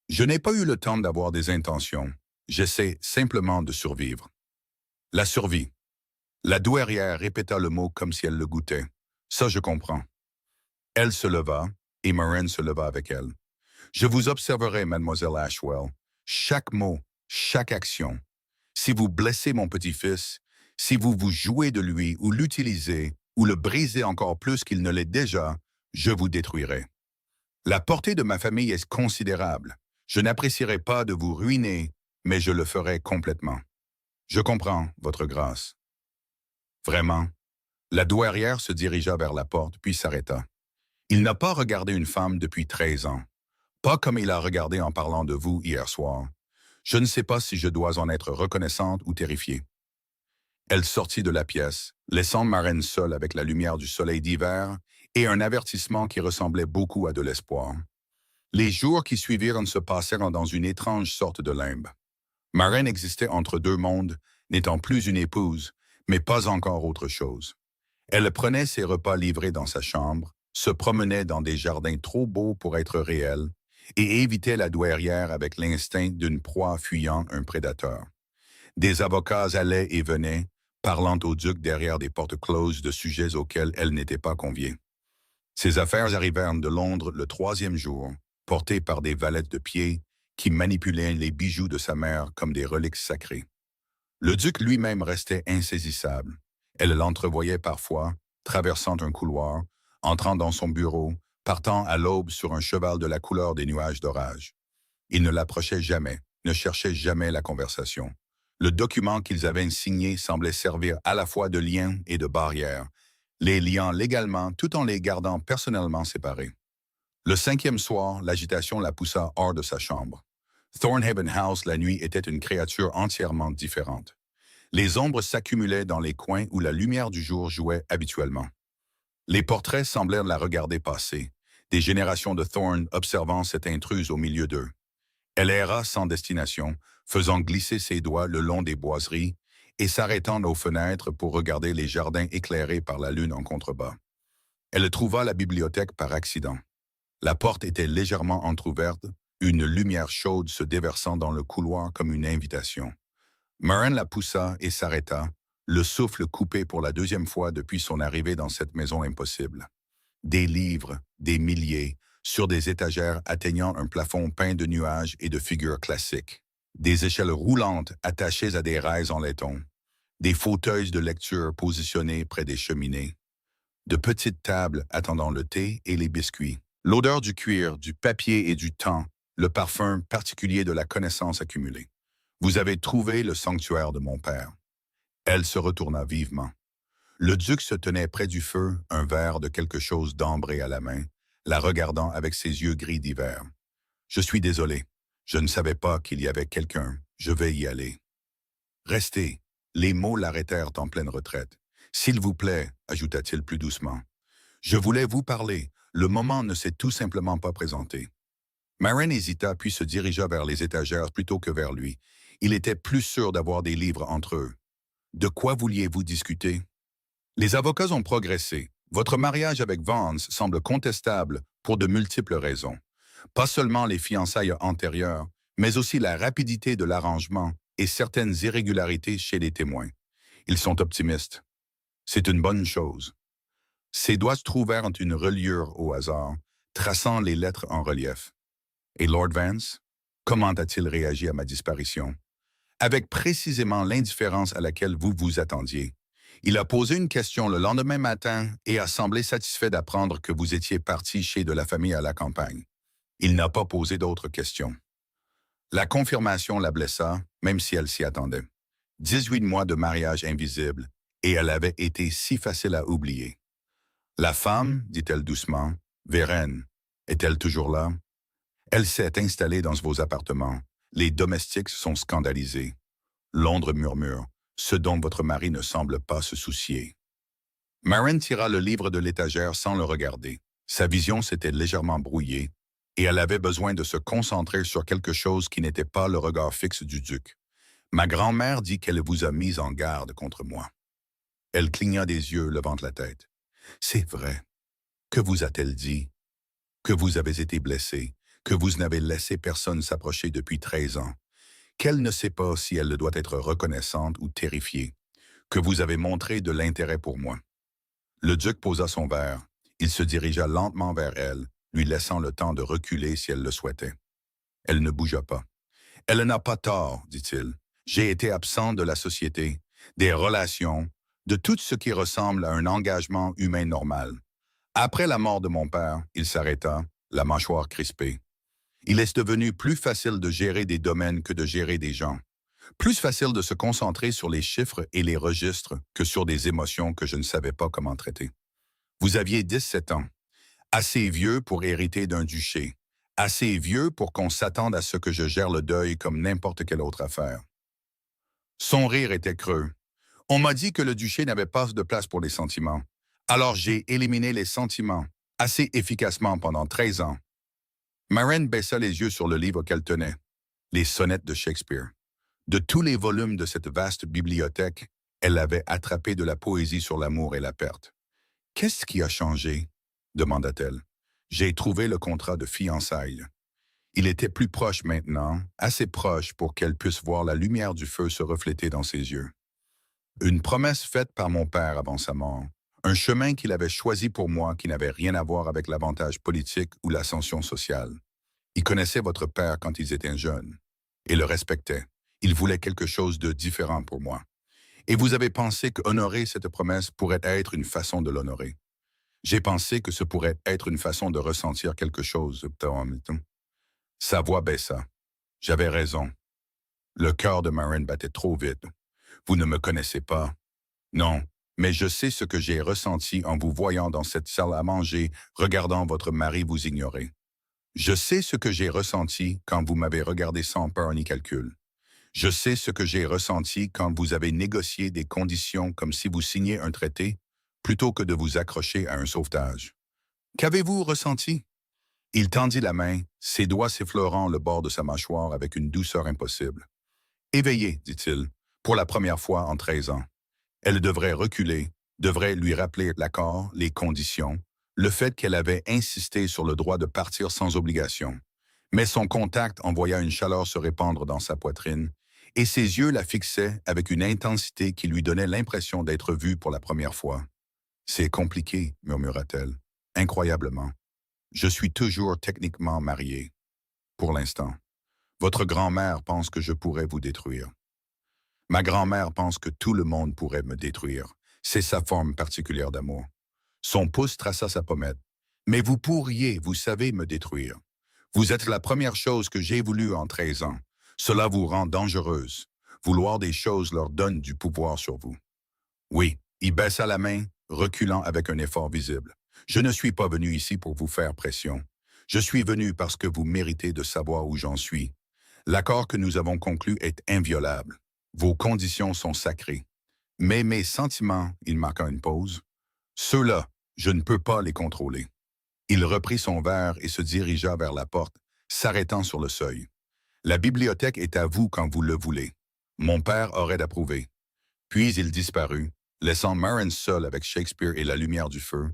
Je n'ai pas eu le temps d'avoir des intentions. J'essaie simplement de survivre. La survie. La douairière répéta le mot comme si elle le goûtait. Ça, je comprends. Elle se leva, et Marin se leva avec elle. Je vous observerai, mademoiselle Ashwell. Chaque mot, chaque action. Si vous blessez mon petit-fils, si vous vous jouez de lui ou l'utilisez, ou le brisez encore plus qu'il ne l'est déjà, je vous détruirai. La portée de ma famille est considérable. Je n'apprécierai pas de vous ruiner, mais je le ferai complètement. Je comprends, votre grâce. Vraiment. La douairière se dirigea vers la porte, puis s'arrêta. Il n'a pas regardé une femme depuis 13 ans. Pas comme il a regardé en parlant de vous hier soir. Je ne sais pas si je dois en être reconnaissante ou terrifiée. Elle sortit de la pièce, laissant Marin seule avec la lumière du soleil d'hiver et un avertissement qui ressemblait beaucoup à de l'espoir. Les jours qui suivirent se passèrent dans une étrange sorte de limbe. Marin existait entre deux mondes, n'étant plus une épouse, mais pas encore autre chose. Elle prenait ses repas livrés dans sa chambre, se promenait dans des jardins trop beaux pour être réels, et évitait la douairière avec l'instinct d'une proie fuyant un prédateur. Des avocats allaient et venaient, parlant au duc derrière des portes closes de sujets auxquels elle n'était pas conviée. Ses affaires arrivèrent de Londres le 3e jour, portées par des valettes de pied qui manipulaient les bijoux de sa mère comme des reliques sacrées. Le duc lui-même restait insaisissable. Elle l'entrevoyait parfois, traversant un couloir, entrant dans son bureau, partant à l'aube sur un cheval de la couleur des nuages d'orage. Il ne l'approchait jamais, ne cherchait jamais la conversation. Le document qu'ils avaient signé semblait servir à la fois de lien et de barrière, les liant légalement tout en les gardant personnellement séparés. Le 5e soir, l'agitation la poussa hors de sa chambre. Thornhaven House, la nuit, était une créature entièrement différente. Les ombres s'accumulaient dans les coins où la lumière du jour jouait habituellement. Les portraits semblèrent la regarder passer, des générations de Thorne observant cette intruse au milieu d'eux. Elle erra sans destination, faisant glisser ses doigts le long des boiseries et s'arrêtant aux fenêtres pour regarder les jardins éclairés par la lune en contrebas. Elle trouva la bibliothèque par accident. La porte était légèrement entr'ouverte, une lumière chaude se déversant dans le couloir comme une invitation. Marin la poussa et s'arrêta, le souffle coupé pour la 2e fois depuis son arrivée dans cette maison impossible. Des livres, des milliers, sur des étagères atteignant un plafond peint de nuages et de figures classiques. Des échelles roulantes attachées à des rails en laiton. Des fauteuils de lecture positionnés près des cheminées. De petites tables attendant le thé et les biscuits. L'odeur du cuir, du papier et du temps, le parfum particulier de la connaissance accumulée. Vous avez trouvé le sanctuaire de mon père. Elle se retourna vivement. Le duc se tenait près du feu, un verre de quelque chose d'ambré à la main, la regardant avec ses yeux gris d'hiver. « Je suis désolé. Je ne savais pas qu'il y avait quelqu'un. Je vais y aller. »« Restez. » Les mots l'arrêtèrent en pleine retraite. « S'il vous plaît, ajouta-t-il plus doucement. Je voulais vous parler. Le moment ne s'est tout simplement pas présenté. » Marin hésita puis se dirigea vers les étagères plutôt que vers lui. Il était plus sûr d'avoir des livres entre eux. « De quoi vouliez-vous discuter? » Les avocats ont progressé. Votre mariage avec Vance semble contestable pour de multiples raisons. Pas seulement les fiançailles antérieures, mais aussi la rapidité de l'arrangement et certaines irrégularités chez les témoins. Ils sont optimistes. C'est une bonne chose. Ses doigts trouvèrent une reliure au hasard, traçant les lettres en relief. Et Lord Vance? Comment a-t-il réagi à ma disparition? Avec précisément l'indifférence à laquelle vous vous attendiez. Il a posé une question le lendemain matin et a semblé satisfait d'apprendre que vous étiez parti chez de la famille à la campagne. Il n'a pas posé d'autres questions. La confirmation la blessa, même si elle s'y attendait. 18 mois de mariage invisible, et elle avait été si facile à oublier. La femme, dit-elle doucement, Vérène, est-elle toujours là? Elle s'est installée dans vos appartements. Les domestiques sont scandalisés. Londres murmure, ce dont votre mari ne semble pas se soucier. Marin tira le livre de l'étagère sans le regarder. Sa vision s'était légèrement brouillée, et elle avait besoin de se concentrer sur quelque chose qui n'était pas le regard fixe du duc. Ma grand-mère dit qu'elle vous a mis en garde contre moi. Elle cligna des yeux, levant la tête. C'est vrai. Que vous a-t-elle dit? Que vous avez été blessé, que vous n'avez laissé personne s'approcher depuis 13 ans, qu'elle ne sait pas si elle doit être reconnaissante ou terrifiée, que vous avez montré de l'intérêt pour moi. Le duc posa son verre. Il se dirigea lentement vers elle, lui laissant le temps de reculer si elle le souhaitait. Elle ne bougea pas. « Elle n'a pas tort, dit-il. J'ai été absent de la société, des relations, de tout ce qui ressemble à un engagement humain normal. Après la mort de mon père, il s'arrêta, la mâchoire crispée. Il est devenu plus facile de gérer des domaines que de gérer des gens. Plus facile de se concentrer sur les chiffres et les registres que sur des émotions que je ne savais pas comment traiter. Vous aviez 17 ans. Assez vieux pour hériter d'un duché. Assez vieux pour qu'on s'attende à ce que je gère le deuil comme n'importe quelle autre affaire. » Son rire était creux. « On m'a dit que le duché n'avait pas de place pour les sentiments. Alors j'ai éliminé les sentiments, assez efficacement pendant 13 ans. » Marin baissa les yeux sur le livre qu'elle tenait, les sonnettes de Shakespeare. De tous les volumes de cette vaste bibliothèque, elle avait attrapé de la poésie sur l'amour et la perte. « Qu'est-ce qui a changé? » demanda-t-elle. « J'ai trouvé le contrat de fiançailles. » Il était plus proche maintenant, assez proche pour qu'elle puisse voir la lumière du feu se refléter dans ses yeux. Une promesse faite par mon père avant sa mort. Un chemin qu'il avait choisi pour moi qui n'avait rien à voir avec l'avantage politique ou l'ascension sociale. Il connaissait votre père quand ils étaient jeunes et le respectait. Il voulait quelque chose de différent pour moi. Et vous avez pensé qu'honorer cette promesse pourrait être une façon de l'honorer. J'ai pensé que ce pourrait être une façon de ressentir quelque chose. Sa voix baissa. J'avais raison. Le cœur de Marin battait trop vite. Vous ne me connaissez pas. Non, mais je sais ce que j'ai ressenti en vous voyant dans cette salle à manger, regardant votre mari vous ignorer. Je sais ce que j'ai ressenti quand vous m'avez regardé sans peur ni calcul. Je sais ce que j'ai ressenti quand vous avez négocié des conditions comme si vous signiez un traité, plutôt que de vous accrocher à un sauvetage. Qu'avez-vous ressenti? Il tendit la main, ses doigts s'effleurant le bord de sa mâchoire avec une douceur impossible. Éveillé, dit-il, pour la première fois en 13 ans. Elle devrait reculer, devrait lui rappeler l'accord, les conditions, le fait qu'elle avait insisté sur le droit de partir sans obligation. Mais son contact envoya une chaleur se répandre dans sa poitrine, et ses yeux la fixaient avec une intensité qui lui donnait l'impression d'être vue pour la première fois. « C'est compliqué, murmura-t-elle, incroyablement. Je suis toujours techniquement marié, pour l'instant. Votre grand-mère pense que je pourrais vous détruire. Ma grand-mère pense que tout le monde pourrait me détruire. C'est sa forme particulière d'amour. Son pouce traça sa pommette. Mais vous pourriez, vous savez, me détruire. Vous êtes la première chose que j'ai voulu en 13 ans. Cela vous rend dangereuse. Vouloir des choses leur donne du pouvoir sur vous. Oui, il baissa la main, reculant avec un effort visible. Je ne suis pas venu ici pour vous faire pression. Je suis venu parce que vous méritez de savoir où j'en suis. L'accord que nous avons conclu est inviolable. Vos conditions sont sacrées. Mais mes sentiments, il marqua une pause, ceux-là, je ne peux pas les contrôler. Il reprit son verre et se dirigea vers la porte, s'arrêtant sur le seuil. La bibliothèque est à vous quand vous le voulez. Mon père aurait approuvé. Puis il disparut, laissant Maren seule avec Shakespeare et la lumière du feu,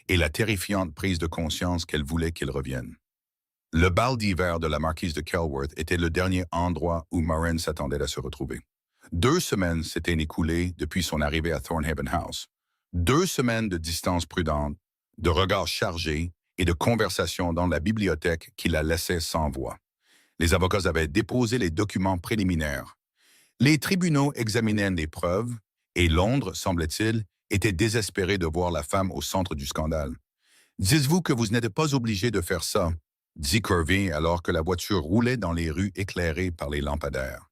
et la terrifiante prise de conscience qu'elle voulait qu'il revienne. Le bal d'hiver de la marquise de Kelworth était le dernier endroit où Maren s'attendait à se retrouver. 2 semaines s'étaient écoulées depuis son arrivée à Thornhaven House. 2 semaines de distance prudente, de regards chargés et de conversations dans la bibliothèque qui la laissaient sans voix. Les avocats avaient déposé les documents préliminaires. Les tribunaux examinaient les preuves et Londres, semblait-il, était désespéré de voir la femme au centre du scandale. « Dites-vous que vous n'êtes pas obligé de faire ça », dit Kirby alors que la voiture roulait dans les rues éclairées par les lampadaires.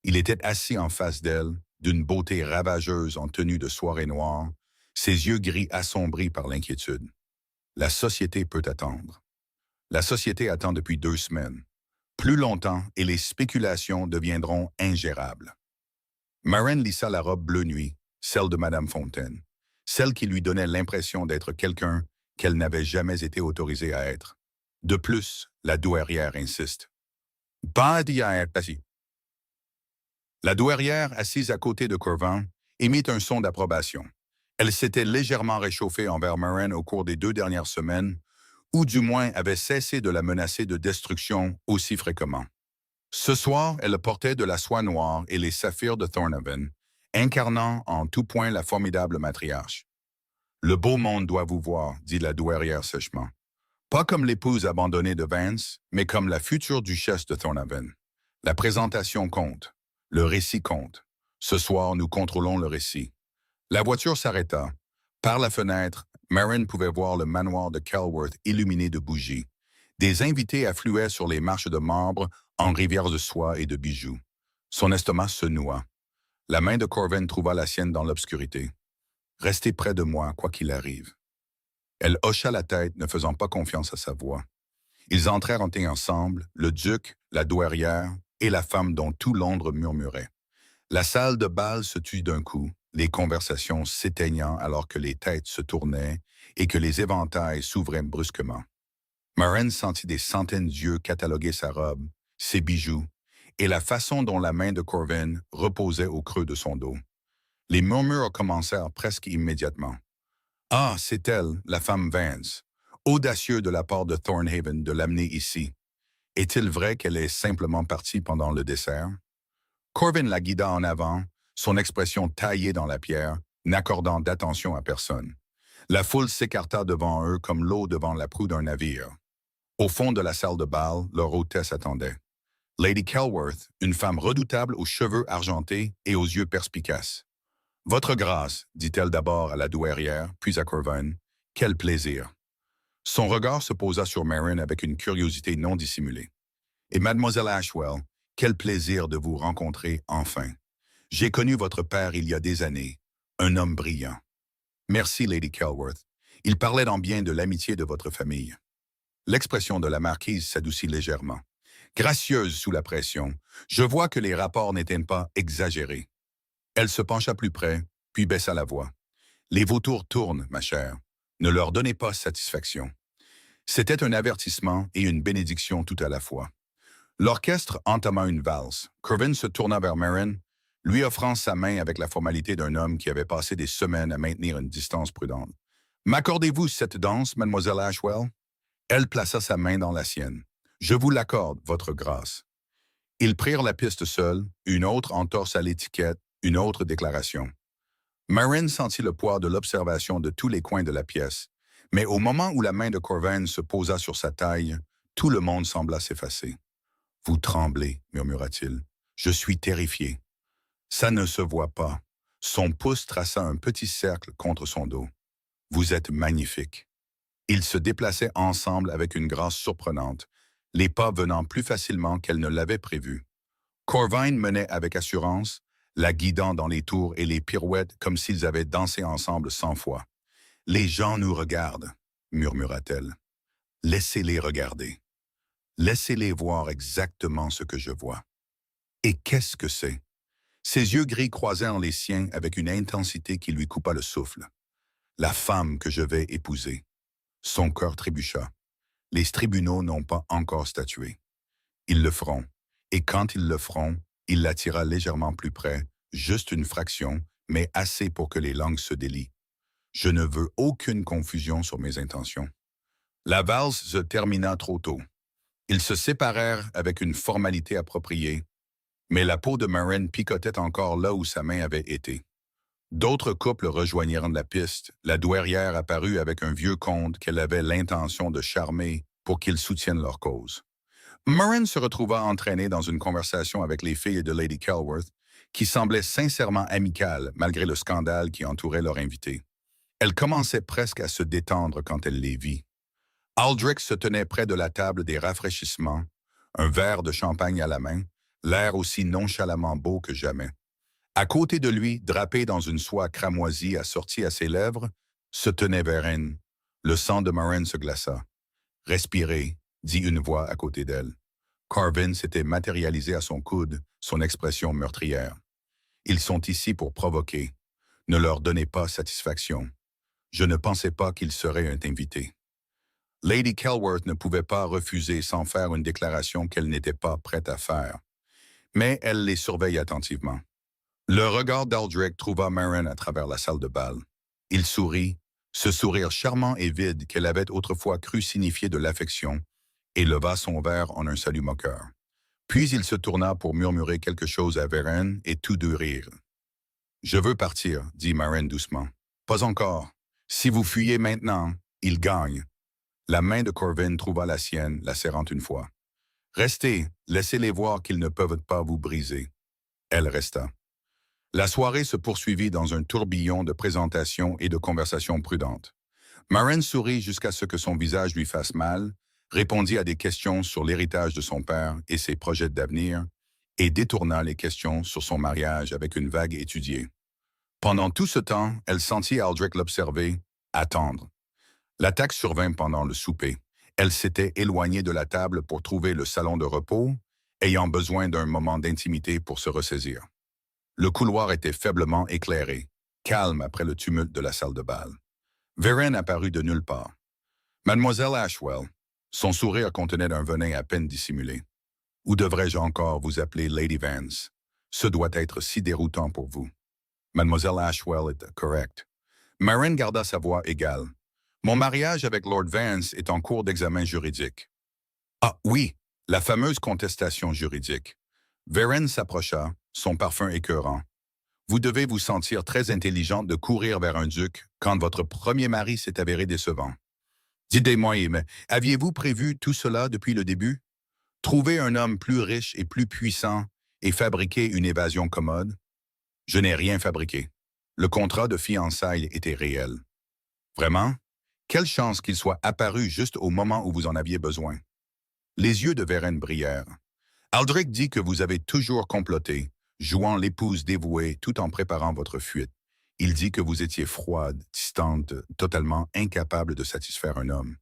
Il était assis en face d'elle, d'une beauté ravageuse en tenue de soirée noire, ses yeux gris assombris par l'inquiétude. La société peut attendre. La société attend depuis 2 semaines. Plus longtemps et les spéculations deviendront ingérables. Maren lissa la robe bleu nuit, celle de Madame Fontaine, celle qui lui donnait l'impression d'être quelqu'un qu'elle n'avait jamais été autorisée à être. De plus, la douairière insiste. « Pas d'y être assis. » La douairière, assise à côté de Corvan, émit un son d'approbation. Elle s'était légèrement réchauffée envers Maren au cours des 2 dernières semaines, ou du moins avait cessé de la menacer de destruction aussi fréquemment. Ce soir, elle portait de la soie noire et les saphirs de Thornhaven, incarnant en tout point la formidable matriarche. « Le beau monde doit vous voir, » dit la douairière sèchement. « Pas comme l'épouse abandonnée de Vance, mais comme la future duchesse de Thornhaven. La présentation compte. Le récit compte. Ce soir, nous contrôlons le récit. » La voiture s'arrêta. Par la fenêtre, Maren pouvait voir le manoir de Kelworth illuminé de bougies. Des invités affluaient sur les marches de marbre en rivières de soie et de bijoux. Son estomac se noua. La main de Corvan trouva la sienne dans l'obscurité. « Restez près de moi, quoi qu'il arrive. » Elle hocha la tête, ne faisant pas confiance à sa voix. Ils entrèrent ensemble, le duc, la douairière et la femme dont tout Londres murmurait. La salle de bal se tut d'un coup, les conversations s'éteignant alors que les têtes se tournaient et que les éventails s'ouvraient brusquement. Maren sentit des centaines d'yeux cataloguer sa robe, ses bijoux, et la façon dont la main de Corvan reposait au creux de son dos. Les murmures commencèrent presque immédiatement. « Ah, c'est elle, la femme Vance. Audacieux de la part de Thornhaven de l'amener ici. Est-il vrai qu'elle est simplement partie pendant le dessert? » Corvan la guida en avant, son expression taillée dans la pierre, n'accordant d'attention à personne. La foule s'écarta devant eux comme l'eau devant la proue d'un navire. Au fond de la salle de bal, leur hôtesse attendait. Lady Kelworth, une femme redoutable aux cheveux argentés et aux yeux perspicaces. « Votre grâce, dit-elle d'abord à la douairière, puis à Corvan, quel plaisir. » Son regard se posa sur Maren avec une curiosité non dissimulée. « Et Mademoiselle Ashwell, quel plaisir de vous rencontrer enfin. J'ai connu votre père il y a des années, un homme brillant. » « Merci, Lady Kelworth. Il parlait en bien de l'amitié de votre famille. » L'expression de la marquise s'adoucit légèrement. Gracieuse sous la pression, je vois que les rapports n'étaient pas exagérés. Elle se pencha plus près, puis baissa la voix. « Les vautours tournent, ma chère. Ne leur donnez pas satisfaction. » C'était un avertissement et une bénédiction tout à la fois. L'orchestre entama une valse. Corvan se tourna vers Maren, lui offrant sa main avec la formalité d'un homme qui avait passé des semaines à maintenir une distance prudente. « M'accordez-vous cette danse, Mademoiselle Ashwell? » Elle plaça sa main dans la sienne. « Je vous l'accorde, votre grâce. » Ils prirent la piste seuls, une autre entorse à l'étiquette, une autre déclaration. Maren sentit le poids de l'observation de tous les coins de la pièce, Mais au moment où la main de Corvin se posa sur sa taille, tout le monde sembla s'effacer. « Vous tremblez, murmura-t-il. Je suis terrifié. » Ça ne se voit pas. Son pouce traça un petit cercle contre son dos. « Vous êtes magnifique. » Ils se déplaçaient ensemble avec une grâce surprenante, les pas venant plus facilement qu'elle ne l'avait prévu. Corvin menait avec assurance, la guidant dans les tours et les pirouettes comme s'ils avaient dansé ensemble 100 fois. « Les gens nous regardent, » murmura-t-elle. « Laissez-les regarder. Laissez-les voir exactement ce que je vois. » Et qu'est-ce que c'est? Ses yeux gris croisèrent les siens avec une intensité qui lui coupa le souffle. La femme que je vais épouser. Son cœur trébucha. Les tribunaux n'ont pas encore statué. Ils le feront. Et quand ils le feront, il l'attira légèrement plus près, juste une fraction, mais assez pour que les langues se délient. Je ne veux aucune confusion sur mes intentions. La valse se termina trop tôt. Ils se séparèrent avec une formalité appropriée, mais la peau de Maren picotait encore là où sa main avait été. D'autres couples rejoignirent la piste. La douairière apparut avec un vieux comte qu'elle avait l'intention de charmer pour qu'ils soutiennent leur cause. Maren se retrouva entraîné dans une conversation avec les filles de Lady Kelworth, qui semblait sincèrement amicale malgré le scandale qui entourait leur invité. Elle commençait presque à se détendre quand elle les vit. Aldrich se tenait près de la table des rafraîchissements, un verre de champagne à la main, l'air aussi nonchalamment beau que jamais. À côté de lui, drapé dans une soie cramoisie assortie à ses lèvres, se tenait Vérène. Le sang de Maren se glaça. « Respirez », dit une voix à côté d'elle. Corvin s'était matérialisé à son coude, son expression meurtrière. « Ils sont ici pour provoquer. Ne leur donnez pas satisfaction. Je ne pensais pas qu'ils seraient un invité. » Lady Kelworth ne pouvait pas refuser sans faire une déclaration qu'elle n'était pas prête à faire. Mais elle les surveille attentivement. Le regard d'Aldrich trouva Maren à travers la salle de bal. Il sourit, ce sourire charmant et vide qu'elle avait autrefois cru signifier de l'affection, et leva son verre en un salut moqueur. Puis il se tourna pour murmurer quelque chose à Vérène et tous deux rirent. « Je veux partir, » dit Maren doucement. « Pas encore. Si vous fuyez maintenant, il gagne. » La main de Corvin trouva la sienne, la serrant une fois. « Restez, laissez-les voir qu'ils ne peuvent pas vous briser. » Elle resta. La soirée se poursuivit dans un tourbillon de présentations et de conversations prudentes. Maren sourit jusqu'à ce que son visage lui fasse mal, répondit à des questions sur l'héritage de son père et ses projets d'avenir, et détourna les questions sur son mariage avec une vague étudiée. Pendant tout ce temps, elle sentit Aldrich l'observer, attendre. L'attaque survint pendant le souper. Elle s'était éloignée de la table pour trouver le salon de repos, ayant besoin d'un moment d'intimité pour se ressaisir. Le couloir était faiblement éclairé, calme après le tumulte de la salle de bal. Vérène apparut de nulle part. « Mademoiselle Ashwell », son sourire contenait un venin à peine dissimulé. « Ou devrais-je encore vous appeler Lady Vance? Ce doit être si déroutant pour vous. » Mademoiselle Ashwell est correcte. Maren garda sa voix égale. « Mon mariage avec Lord Vance est en cours d'examen juridique. »« Ah oui, la fameuse contestation juridique. » Vérène s'approcha, son parfum écœurant. « Vous devez vous sentir très intelligente de courir vers un duc quand votre premier mari s'est avéré décevant. Dites-moi, mais aviez-vous prévu tout cela depuis le début? Trouver un homme plus riche et plus puissant et fabriquer une évasion commode? Je n'ai rien fabriqué. Le contrat de fiançailles était réel. Vraiment? Quelle chance qu'il soit apparu juste au moment où vous en aviez besoin. » Les yeux de Vérène brillèrent. « Aldrich dit que vous avez toujours comploté, jouant l'épouse dévouée tout en préparant votre fuite. Il dit que vous étiez froide, distante, totalement incapable de satisfaire un homme. »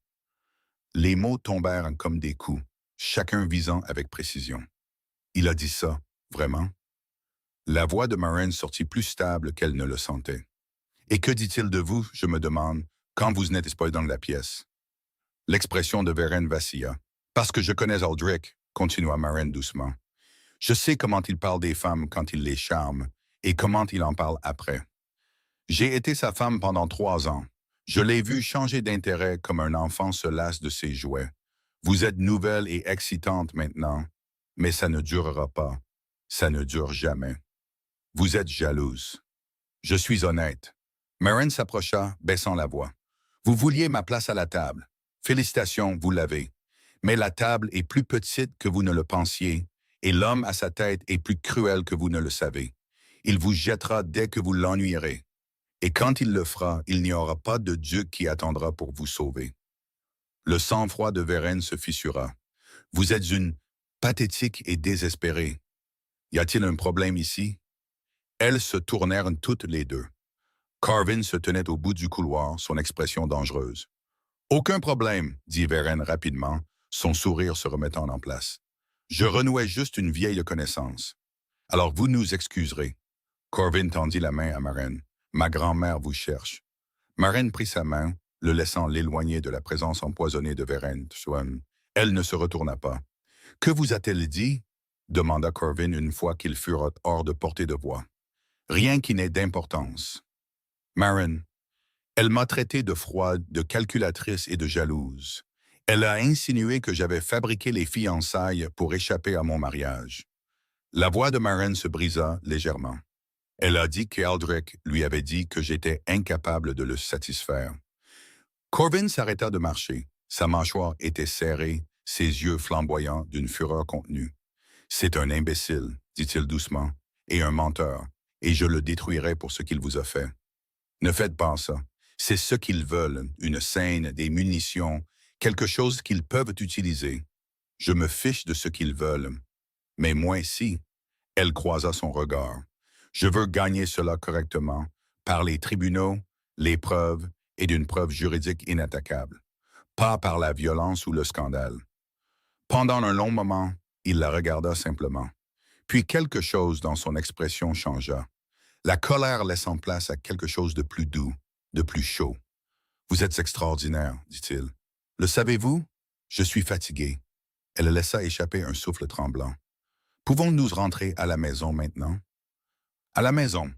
Les mots tombèrent comme des coups, chacun visant avec précision. « Il a dit ça, vraiment? » La voix de Maren sortit plus stable qu'elle ne le sentait. « Et que dit-il de vous, je me demande, quand vous n'êtes pas dans la pièce? » L'expression de Vérène vacilla. « Parce que je connais Aldrich, » continua Maren doucement. « Je sais comment il parle des femmes quand il les charme, et comment il en parle après. J'ai été sa femme pendant 3 ans. Je l'ai vu changer d'intérêt comme un enfant se lasse de ses jouets. Vous êtes nouvelle et excitante maintenant, mais ça ne durera pas. Ça ne dure jamais. Vous êtes jalouse. Je suis honnête. » Maren s'approcha, baissant la voix. « Vous vouliez ma place à la table. Félicitations, vous l'avez. Mais la table est plus petite que vous ne le pensiez, et l'homme à sa tête est plus cruel que vous ne le savez. Il vous jettera dès que vous l'ennuierez. Et quand il le fera, il n'y aura pas de Dieu qui attendra pour vous sauver. Le sang-froid de Vérène se fissura. Vous êtes une pathétique et désespérée. Y a-t-il un problème ici? Elles se tournèrent toutes les deux. Carvin se tenait au bout du couloir, son expression dangereuse. Aucun problème, dit Vérène rapidement, son sourire se remettant en place. Je renouais juste une vieille connaissance. Alors vous nous excuserez. Carvin tendit la main à Maren. Ma grand-mère vous cherche. Maren prit sa main, le laissant l'éloigner de la présence empoisonnée de Vérène. Elle ne se retourna pas. Que vous a-t-elle dit? Demanda Carvin une fois qu'ils furent hors de portée de voix. Rien qui n'ait d'importance. Maren, elle m'a traité de froide, de calculatrice et de jalouse. Elle a insinué que j'avais fabriqué les fiançailles pour échapper à mon mariage. La voix de Maren se brisa légèrement. Elle a dit qu'Aldrich lui avait dit que j'étais incapable de le satisfaire. Corvin s'arrêta de marcher. Sa mâchoire était serrée, ses yeux flamboyants d'une fureur contenue. « C'est un imbécile, dit-il doucement, et un menteur, et je le détruirai pour ce qu'il vous a fait. Ne faites pas ça. C'est ce qu'ils veulent, une scène, des munitions, quelque chose qu'ils peuvent utiliser. Je me fiche de ce qu'ils veulent. Mais moi, si. » Elle croisa son regard. « Je veux gagner cela correctement, par les tribunaux, les preuves et d'une preuve juridique inattaquable, pas par la violence ou le scandale. » Pendant un long moment, il la regarda simplement. Puis quelque chose dans son expression changea. La colère laissant place à quelque chose de plus doux, de plus chaud. « Vous êtes extraordinaire, dit-il. Le savez-vous? Je suis fatigué. » Elle laissa échapper un souffle tremblant. « Pouvons-nous rentrer à la maison maintenant? » À la maison.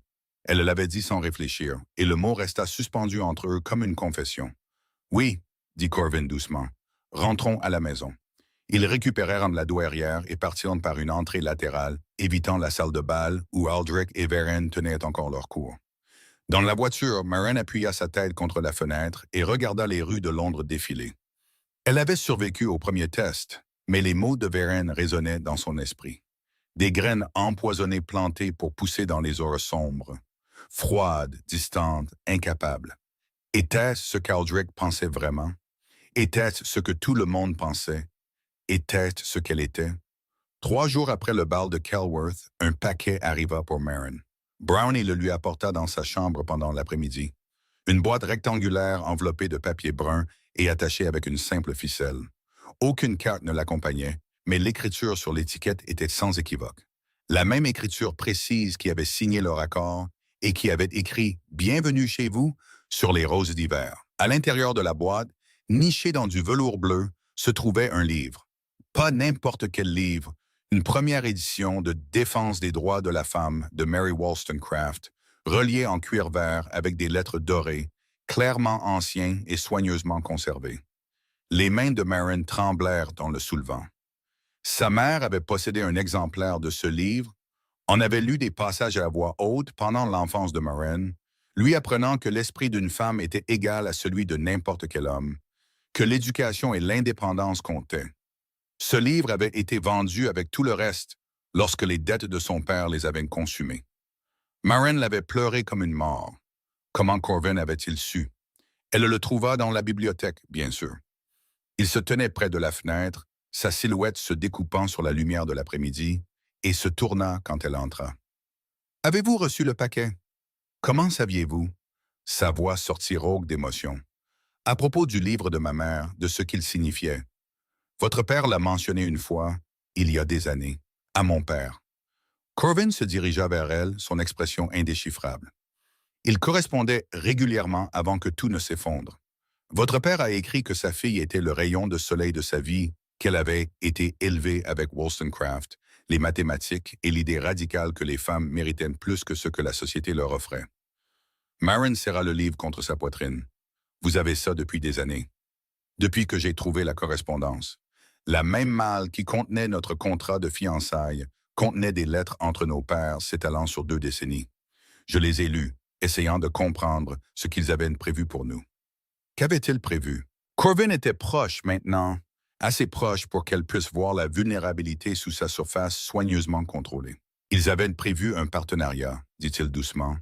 Elle l'avait dit sans réfléchir, et le mot resta suspendu entre eux comme une confession. « Oui, dit Corvin doucement. Rentrons à la maison. » Ils récupérèrent la douairière et partirent par une entrée latérale, évitant la salle de bal où Aldrich et Vérène tenaient encore leur cours. Dans la voiture, Maren appuya sa tête contre la fenêtre et regarda les rues de Londres défiler. Elle avait survécu au premier test, mais les mots de Vérène résonnaient dans son esprit. Des graines empoisonnées plantées pour pousser dans les heures sombres, froides, distantes, incapables. Était-ce ce qu'Aldrich pensait vraiment? Était-ce ce que tout le monde pensait? Était-ce ce qu'elle était? 3 jours après le bal de Kelworth, un paquet arriva pour Maren. Brownie le lui apporta dans sa chambre pendant l'après-midi. Une boîte rectangulaire enveloppée de papier brun et attachée avec une simple ficelle. Aucune carte ne l'accompagnait, mais l'écriture sur l'étiquette était sans équivoque. La même écriture précise qui avait signé leur accord et qui avait écrit « Bienvenue chez vous » sur les roses d'hiver. À l'intérieur de la boîte, niché dans du velours bleu, se trouvait un livre. Pas n'importe quel livre, une première édition de Défense des droits de la femme de Mary Wollstonecraft, reliée en cuir vert avec des lettres dorées, clairement anciens et soigneusement conservés. Les mains de Maren tremblèrent dans le soulevant. Sa mère avait possédé un exemplaire de ce livre, en avait lu des passages à voix haute pendant l'enfance de Maren, lui apprenant que l'esprit d'une femme était égal à celui de n'importe quel homme, que l'éducation et l'indépendance comptaient. Ce livre avait été vendu avec tout le reste lorsque les dettes de son père les avaient consumées. Maren l'avait pleuré comme une mort. Comment Corvin avait-il su? Elle le trouva dans la bibliothèque, bien sûr. Il se tenait près de la fenêtre, sa silhouette se découpant sur la lumière de l'après-midi, et se tourna quand elle entra. « Avez-vous reçu le paquet? Comment saviez-vous? » Sa voix sortit rauque d'émotion. « À propos du livre de ma mère, de ce qu'il signifiait. Votre père l'a mentionné une fois, il y a des années, à mon père. » Corvin se dirigea vers elle, son expression indéchiffrable. Il correspondait régulièrement avant que tout ne s'effondre. Votre père a écrit que sa fille était le rayon de soleil de sa vie, qu'elle avait été élevée avec Wollstonecraft, les mathématiques et l'idée radicale que les femmes méritaient plus que ce que la société leur offrait. Maren serra le livre contre sa poitrine. « Vous avez ça depuis des années. Depuis que j'ai trouvé la correspondance. La même malle qui contenait notre contrat de fiançailles contenait des lettres entre nos pères s'étalant sur 2 décennies. Je les ai lues, essayant de comprendre ce qu'ils avaient prévu pour nous. Qu'avait-il prévu? Corvin était proche maintenant, assez proche pour qu'elle puisse voir la vulnérabilité sous sa surface soigneusement contrôlée. Ils avaient prévu un partenariat, dit-il doucement.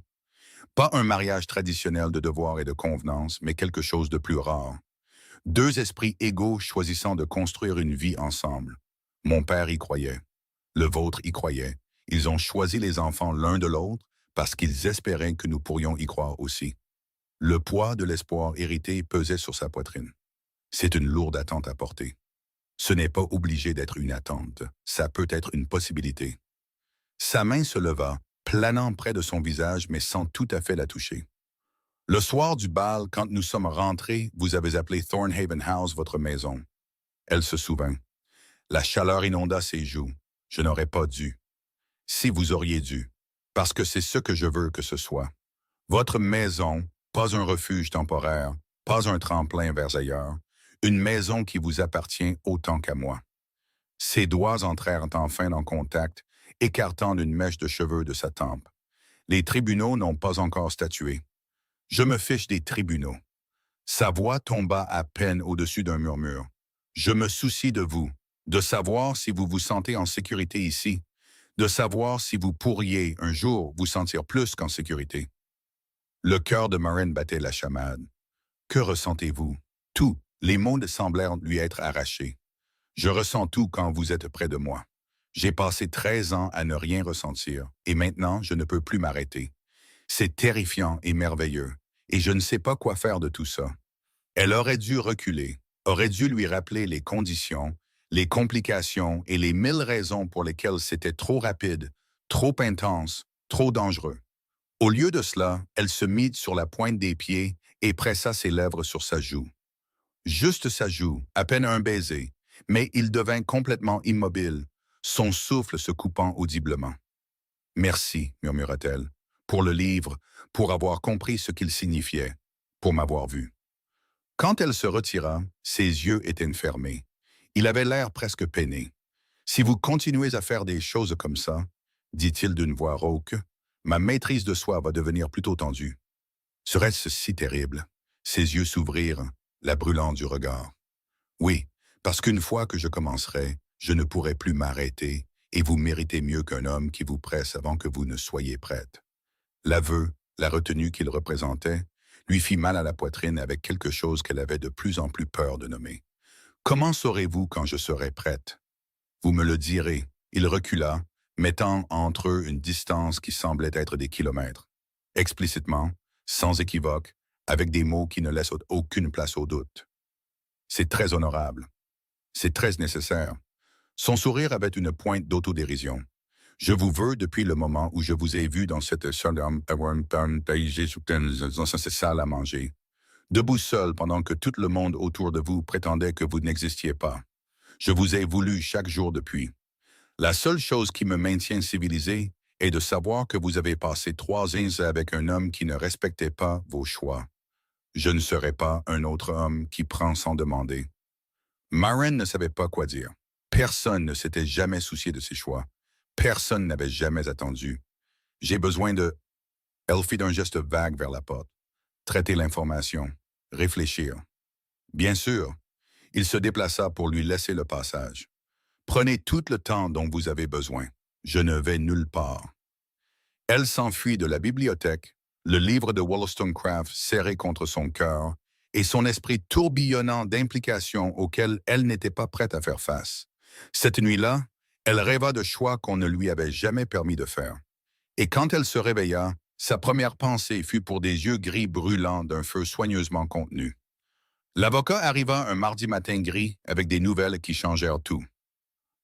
Pas un mariage traditionnel de devoir et de convenance, mais quelque chose de plus rare. Deux esprits égaux choisissant de construire une vie ensemble. Mon père y croyait. Le vôtre y croyait. Ils ont choisi les enfants l'un de l'autre parce qu'ils espéraient que nous pourrions y croire aussi. Le poids de l'espoir hérité pesait sur sa poitrine. C'est une lourde attente à porter. Ce n'est pas obligé d'être une attente. Ça peut être une possibilité. Sa main se leva, planant près de son visage, mais sans tout à fait la toucher. Le soir du bal, quand nous sommes rentrés, vous avez appelé Thornhaven House votre maison. Elle se souvint. La chaleur inonda ses joues. Je n'aurais pas dû. Si vous auriez dû. Parce que c'est ce que je veux que ce soit. Votre maison, pas un refuge temporaire, pas un tremplin vers ailleurs, une maison qui vous appartient autant qu'à moi. Ses doigts entrèrent enfin en contact, écartant une mèche de cheveux de sa tempe. Les tribunaux n'ont pas encore statué. Je me fiche des tribunaux. Sa voix tomba à peine au-dessus d'un murmure. Je me soucie de vous, de savoir si vous vous sentez en sécurité ici, de savoir si vous pourriez un jour vous sentir plus qu'en sécurité. Le cœur de Marin battait la chamade. Que ressentez-vous? Tout. Les mots semblèrent lui être arrachés. Je ressens tout quand vous êtes près de moi. J'ai passé 13 ans à ne rien ressentir, et maintenant je ne peux plus m'arrêter. C'est terrifiant et merveilleux, et je ne sais pas quoi faire de tout ça. Elle aurait dû reculer, aurait dû lui rappeler les conditions, les complications et les 1000 raisons pour lesquelles c'était trop rapide, trop intense, trop dangereux. Au lieu de cela, elle se mit sur la pointe des pieds et pressa ses lèvres sur sa joue. Juste sa joue, à peine un baiser, mais il devint complètement immobile, son souffle se coupant audiblement. « Merci, murmura-t-elle, pour le livre, pour avoir compris ce qu'il signifiait, pour m'avoir vu. » Quand elle se retira, ses yeux étaient fermés. Il avait l'air presque peiné. « Si vous continuez à faire des choses comme ça, dit-il d'une voix rauque, ma maîtrise de soi va devenir plutôt tendue. Serait-ce si terrible? » Ses yeux s'ouvrirent, la brûlant du regard. « Oui, parce qu'une fois que je commencerai, je ne pourrai plus m'arrêter, et vous méritez mieux qu'un homme qui vous presse avant que vous ne soyez prête. » L'aveu, la retenue qu'il représentait, lui fit mal à la poitrine avec quelque chose qu'elle avait de plus en plus peur de nommer. « Comment saurez-vous quand je serai prête? » « Vous me le direz. » Il recula, mettant entre eux une distance qui semblait être des kilomètres. Explicitement, sans équivoque, avec des mots qui ne laissent aucune place au doute. « C'est très honorable. C'est très nécessaire. » Son sourire avait une pointe d'autodérision. « Je vous veux depuis le moment où je vous ai vu dans cette salle à manger, debout seul pendant que tout le monde autour de vous prétendait que vous n'existiez pas. Je vous ai voulu chaque jour depuis. La seule chose qui me maintient civilisé est de savoir que vous avez passé 3 ans avec un homme qui ne respectait pas vos choix. Je ne serai pas un autre homme qui prend sans demander. » Marin ne savait pas quoi dire. Personne ne s'était jamais soucié de ses choix. Personne n'avait jamais attendu. « J'ai besoin de... » Elle fit un geste vague vers la porte. Traiter l'information. Réfléchir. Bien sûr. Il se déplaça pour lui laisser le passage. « Prenez tout le temps dont vous avez besoin. Je ne vais nulle part. » Elle s'enfuit de la bibliothèque, le livre de Wollstonecraft serré contre son cœur, et son esprit tourbillonnant d'implications auxquelles elle n'était pas prête à faire face. Cette nuit-là, elle rêva de choix qu'on ne lui avait jamais permis de faire. Et quand elle se réveilla, sa première pensée fut pour des yeux gris brûlants d'un feu soigneusement contenu. L'avocat arriva un mardi matin gris avec des nouvelles qui changèrent tout.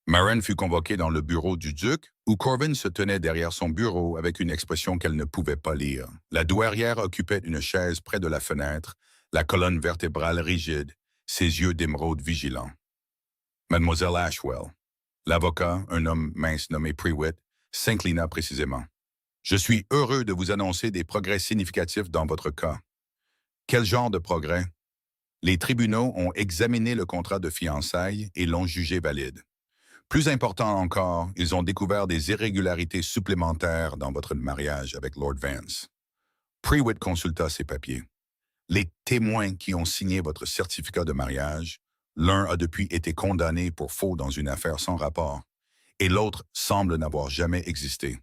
Marin fut convoquée dans le bureau du duc, où Corvin se tenait derrière son bureau avec une expression qu'elle ne pouvait pas lire. La douairière occupait une chaise près de la fenêtre, la colonne vertébrale rigide, ses yeux d'émeraude vigilants. Mademoiselle Ashwell, l'avocat, un homme mince nommé Prewitt, s'inclina précisément. « Je suis heureux de vous annoncer des progrès significatifs dans votre cas. » « Quel genre de progrès? » Les tribunaux ont examiné le contrat de fiançailles et l'ont jugé valide. Plus important encore, ils ont découvert des irrégularités supplémentaires dans votre mariage avec Lord Vance. Prewitt consulta ses papiers. Les témoins qui ont signé votre certificat de mariage, l'un a depuis été condamné pour faux dans une affaire sans rapport, et l'autre semble n'avoir jamais existé.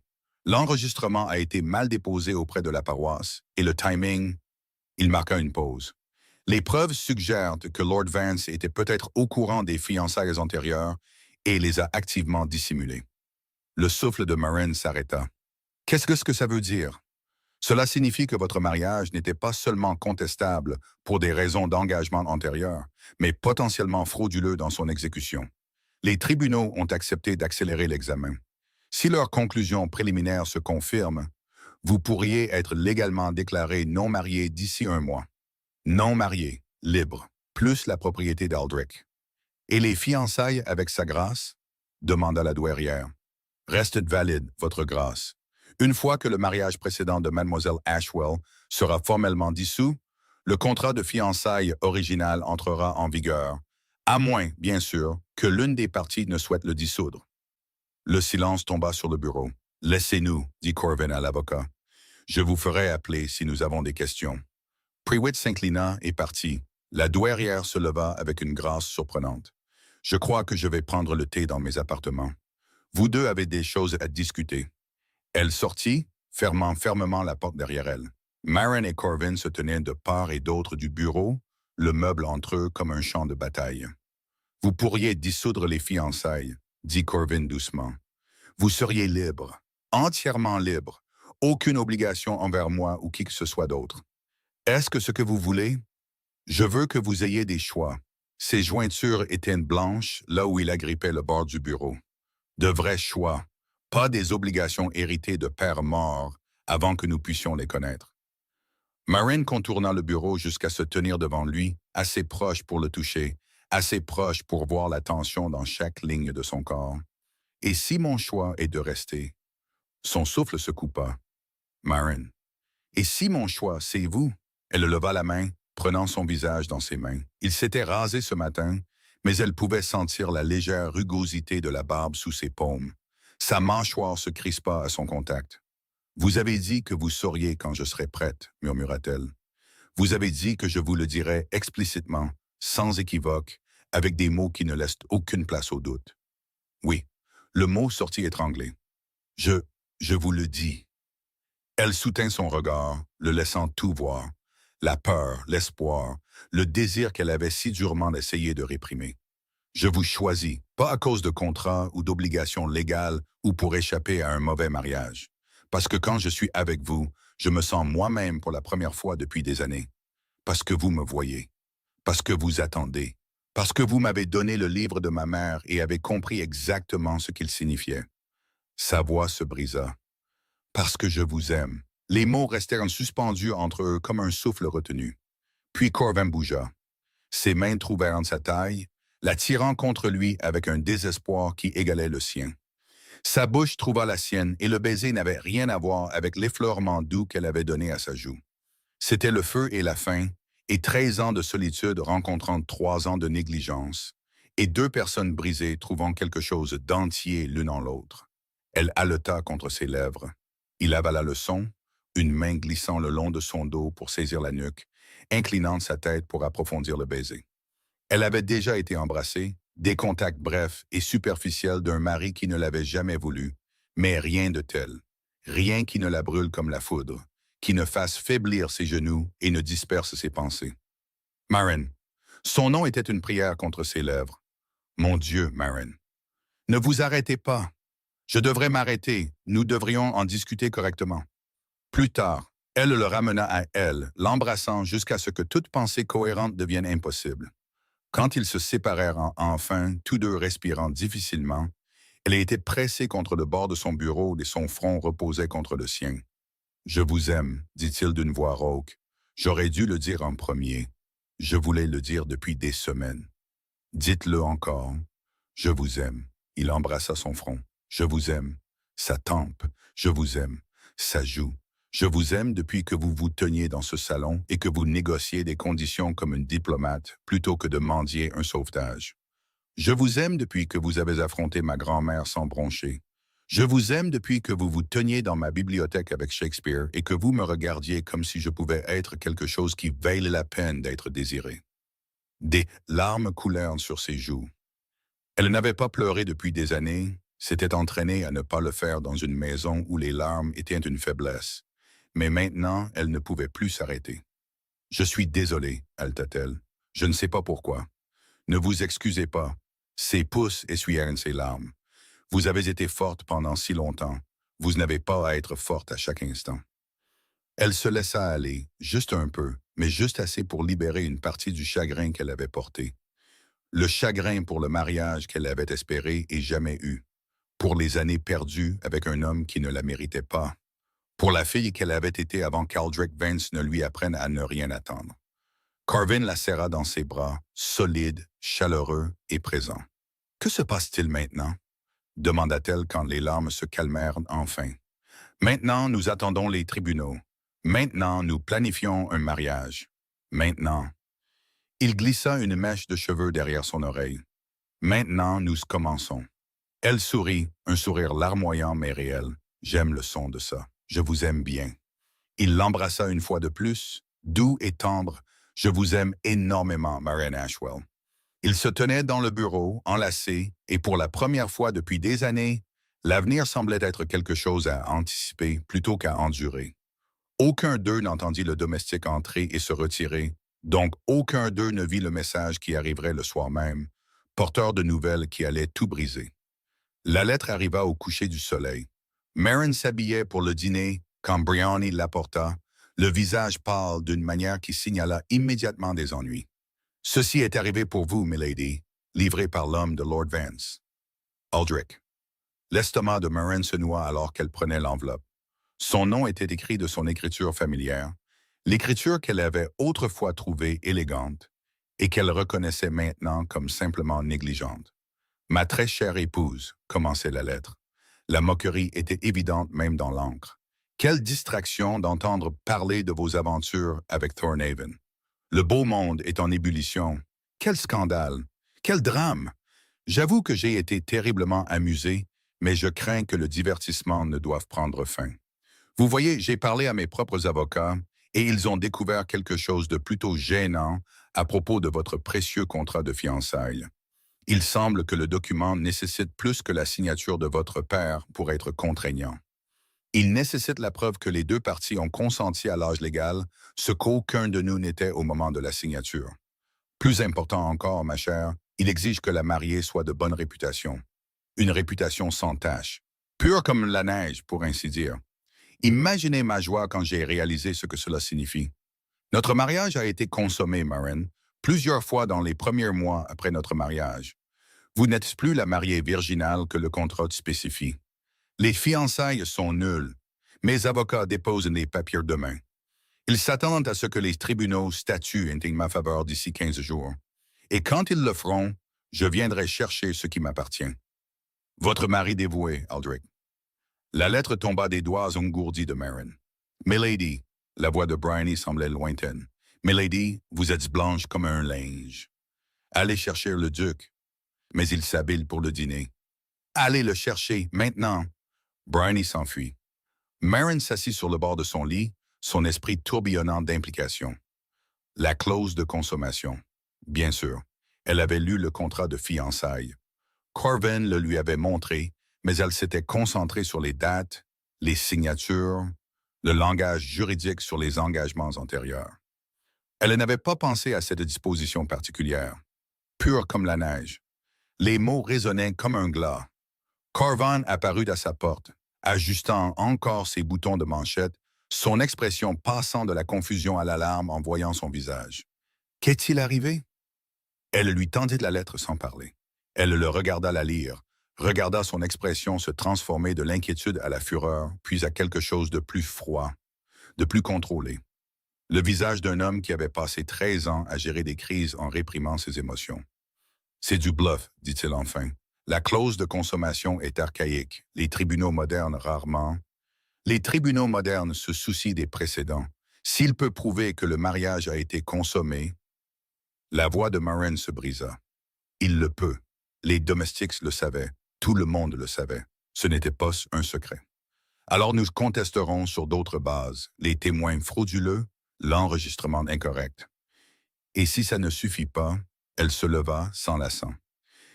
L'enregistrement a été mal déposé auprès de la paroisse, et le timing, il marqua une pause. Les preuves suggèrent que Lord Vance était peut-être au courant des fiançailles antérieures et les a activement dissimulées. Le souffle de Marin s'arrêta. Qu'est-ce que ça veut dire? Cela signifie que votre mariage n'était pas seulement contestable pour des raisons d'engagement antérieur, mais potentiellement frauduleux dans son exécution. Les tribunaux ont accepté d'accélérer l'examen. Si leur conclusion préliminaire se confirme, vous pourriez être légalement déclaré non marié d'ici un mois. Non marié, libre, plus la propriété d'Aldrich. Et les fiançailles avec sa grâce? Demanda la douairière. Restent valides, votre grâce. Une fois que le mariage précédent de Mademoiselle Ashwell sera formellement dissous, le contrat de fiançailles original entrera en vigueur, à moins, bien sûr, que l'une des parties ne souhaite le dissoudre. Le silence tomba sur le bureau. « Laissez-nous, dit Corvin à l'avocat. Je vous ferai appeler si nous avons des questions. » Prewitt s'inclina et partit. La douairière se leva avec une grâce surprenante. « Je crois que je vais prendre le thé dans mes appartements. Vous deux avez des choses à discuter. » Elle sortit, fermant fermement la porte derrière elle. Marin et Corvin se tenaient de part et d'autre du bureau, le meuble entre eux comme un champ de bataille. « Vous pourriez dissoudre les fiançailles, » dit Corvin doucement. « Vous seriez libre, entièrement libre, aucune obligation envers moi ou qui que ce soit d'autre. Est-ce que ce que vous voulez? Je veux que vous ayez des choix. » Ses jointures étaient blanches là où il agrippait le bord du bureau. De vrais choix. Pas des obligations héritées de pères morts avant que nous puissions les connaître. Marin contourna le bureau jusqu'à se tenir devant lui, assez proche pour le toucher, assez proche pour voir la tension dans chaque ligne de son corps. « Et si mon choix est de rester? » Son souffle se coupa. Marin. « Et si mon choix, c'est vous? » Elle leva la main, prenant son visage dans ses mains. Il s'était rasé ce matin, mais elle pouvait sentir la légère rugosité de la barbe sous ses paumes. Sa mâchoire se crispa à son contact. « Vous avez dit que vous sauriez quand je serai prête, » murmura-t-elle. « Vous avez dit que je vous le dirais explicitement, sans équivoque, avec des mots qui ne laissent aucune place au doute. » Oui, le mot sortit étranglé. « Je vous le dis. » Elle soutint son regard, le laissant tout voir. La peur, l'espoir, le désir qu'elle avait si durement essayé de réprimer. Je vous choisis, pas à cause de contrats ou d'obligations légales ou pour échapper à un mauvais mariage. Parce que quand je suis avec vous, je me sens moi-même pour la première fois depuis des années. Parce que vous me voyez. Parce que vous attendez. Parce que vous m'avez donné le livre de ma mère et avez compris exactement ce qu'il signifiait. Sa voix se brisa. Parce que je vous aime. Les mots restèrent suspendus entre eux comme un souffle retenu. Puis Corvin bougea. Ses mains trouvèrent sa taille, la tirant contre lui avec un désespoir qui égalait le sien. Sa bouche trouva la sienne et le baiser n'avait rien à voir avec l'effleurement doux qu'elle avait donné à sa joue. C'était le feu et la faim, et 13 ans de solitude rencontrant 3 ans de négligence, et 2 personnes brisées trouvant quelque chose d'entier l'une en l'autre. Elle haleta contre ses lèvres. Il avala le son, une main glissant le long de son dos pour saisir la nuque, inclinant sa tête pour approfondir le baiser. Elle avait déjà été embrassée, des contacts brefs et superficiels d'un mari qui ne l'avait jamais voulu, mais rien de tel, rien qui ne la brûle comme la foudre, qui ne fasse faiblir ses genoux et ne disperse ses pensées. Marin. Son nom était une prière contre ses lèvres. Mon Dieu, Marin. Ne vous arrêtez pas. Je devrais m'arrêter, nous devrions en discuter correctement. Plus tard, elle le ramena à elle, l'embrassant jusqu'à ce que toute pensée cohérente devienne impossible. Quand ils se séparèrent enfin, tous deux respirant difficilement, elle était pressée contre le bord de son bureau et son front reposait contre le sien. « Je vous aime, dit-il d'une voix rauque. J'aurais dû le dire en premier. Je voulais le dire depuis des semaines. Dites-le encore. Je vous aime. » Il embrassa son front. « Je vous aime. » Sa tempe. « Je vous aime. » Sa joue. Je vous aime depuis que vous vous teniez dans ce salon et que vous négociez des conditions comme une diplomate plutôt que de mendier un sauvetage. Je vous aime depuis que vous avez affronté ma grand-mère sans broncher. Je vous aime depuis que vous vous teniez dans ma bibliothèque avec Shakespeare et que vous me regardiez comme si je pouvais être quelque chose qui valait la peine d'être désiré. » Des larmes coulèrent sur ses joues. Elle n'avait pas pleuré depuis des années, s'était entraînée à ne pas le faire dans une maison où les larmes étaient une faiblesse. Mais maintenant, elle ne pouvait plus s'arrêter. « Je suis désolée, haleta-t-elle. Je ne sais pas pourquoi. Ne vous excusez pas. » Ses pouces essuyèrent ses larmes. « Vous avez été forte pendant si longtemps. Vous n'avez pas à être forte à chaque instant. » Elle se laissa aller, juste un peu, mais juste assez pour libérer une partie du chagrin qu'elle avait porté. Le chagrin pour le mariage qu'elle avait espéré et jamais eu. Pour les années perdues avec un homme qui ne la méritait pas. Pour la fille qu'elle avait été avant qu'Aldrich Vance ne lui apprenne à ne rien attendre. Corvin la serra dans ses bras, solide, chaleureux et présent. « Que se passe-t-il maintenant ?» demanda-t-elle quand les larmes se calmèrent enfin. « Maintenant, nous attendons les tribunaux. Maintenant, nous planifions un mariage. Maintenant. » Il glissa une mèche de cheveux derrière son oreille. « Maintenant, nous commençons. » Elle sourit, un sourire larmoyant mais réel. « J'aime le son de ça. Je vous aime bien. » Il l'embrassa une fois de plus, doux et tendre. « Je vous aime énormément, Marianne Ashwell. » Ils se tenaient dans le bureau, enlacés, et pour la première fois depuis des années, l'avenir semblait être quelque chose à anticiper plutôt qu'à endurer. Aucun d'eux n'entendit le domestique entrer et se retirer, donc aucun d'eux ne vit le message qui arriverait le soir même, porteur de nouvelles qui allaient tout briser. La lettre arriva au coucher du soleil. Marianne s'habillait pour le dîner quand Briony l'apporta, le visage pâle d'une manière qui signala immédiatement des ennuis. « Ceci est arrivé pour vous, milady, livré par l'homme de Lord Vance. » Aldrich. L'estomac de Marianne se noua alors qu'elle prenait l'enveloppe. Son nom était écrit de son écriture familière, l'écriture qu'elle avait autrefois trouvée élégante et qu'elle reconnaissait maintenant comme simplement négligente. « Ma très chère épouse », commençait la lettre. La moquerie était évidente même dans l'encre. Quelle distraction d'entendre parler de vos aventures avec Thornhaven. Le beau monde est en ébullition. Quel scandale! Quel drame! J'avoue que j'ai été terriblement amusé, mais je crains que le divertissement ne doive prendre fin. Vous voyez, j'ai parlé à mes propres avocats et ils ont découvert quelque chose de plutôt gênant à propos de votre précieux contrat de fiançailles. Il semble que le document nécessite plus que la signature de votre père pour être contraignant. Il nécessite la preuve que les deux parties ont consenti à l'âge légal, ce qu'aucun de nous n'était au moment de la signature. Plus important encore, ma chère, il exige que la mariée soit de bonne réputation. Une réputation sans tache, pure comme la neige, pour ainsi dire. Imaginez ma joie quand j'ai réalisé ce que cela signifie. Notre mariage a été consommé, Marianne, plusieurs fois dans les premiers mois après notre mariage. Vous n'êtes plus la mariée virginale que le contrat spécifie. Les fiançailles sont nulles. Mes avocats déposent les papiers demain. Ils s'attendent à ce que les tribunaux statuent en ma faveur d'ici 15 jours. Et quand ils le feront, je viendrai chercher ce qui m'appartient. Votre mari dévoué, Aldrich. La lettre tomba des doigts engourdis de Marianne. « Milady », la voix de Briony semblait lointaine. « Milady, vous êtes blanche comme un linge. Allez chercher le duc. » Mais il s'habille pour le dîner. « Allez le chercher, maintenant. » Briony s'enfuit. Marianne s'assit sur le bord de son lit, son esprit tourbillonnant d'implications. La clause de consommation. Bien sûr, elle avait lu le contrat de fiançailles. Corvin le lui avait montré, mais elle s'était concentrée sur les dates, les signatures, le langage juridique sur les engagements antérieurs. Elle n'avait pas pensé à cette disposition particulière, pure comme la neige. Les mots résonnaient comme un glas. Corvin apparut à sa porte, ajustant encore ses boutons de manchette, son expression passant de la confusion à l'alarme en voyant son visage. « Qu'est-il arrivé ?» Elle lui tendit la lettre sans parler. Elle le regarda la lire, regarda son expression se transformer de l'inquiétude à la fureur, puis à quelque chose de plus froid, de plus contrôlé. Le visage d'un homme qui avait passé 13 ans à gérer des crises en réprimant ses émotions. « C'est du bluff, dit-il enfin. La clause de consommation est archaïque, les tribunaux modernes rarement. Les tribunaux modernes se soucient des précédents. S'il peut prouver que le mariage a été consommé, » La voix de Marianne se brisa. « Il le peut. Les domestiques le savaient. Tout le monde le savait. Ce n'était pas un secret. Alors nous contesterons sur d'autres bases, les témoins frauduleux, l'enregistrement incorrect. Et si ça ne suffit pas, elle se leva s'enlaçant.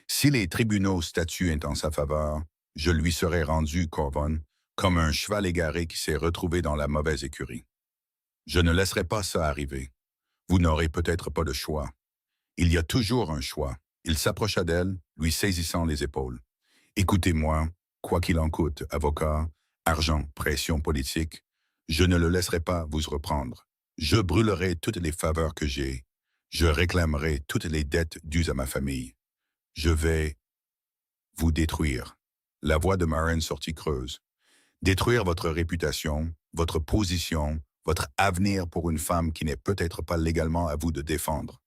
Si les tribunaux statuent en sa faveur, je lui serai rendu, Corvin, comme un cheval égaré qui s'est retrouvé dans la mauvaise écurie. Je ne laisserai pas ça arriver. Vous n'aurez peut-être pas de choix. Il y a toujours un choix. Il s'approcha d'elle, lui saisissant les épaules. Écoutez-moi, quoi qu'il en coûte, avocat, argent, pression politique, je ne le laisserai pas vous reprendre. Je brûlerai toutes les faveurs que j'ai. Je réclamerai toutes les dettes dues à ma famille. Je vais vous détruire. La voix de Maren sortit creuse. Détruire votre réputation, votre position, votre avenir pour une femme qui n'est peut-être pas légalement à vous de défendre.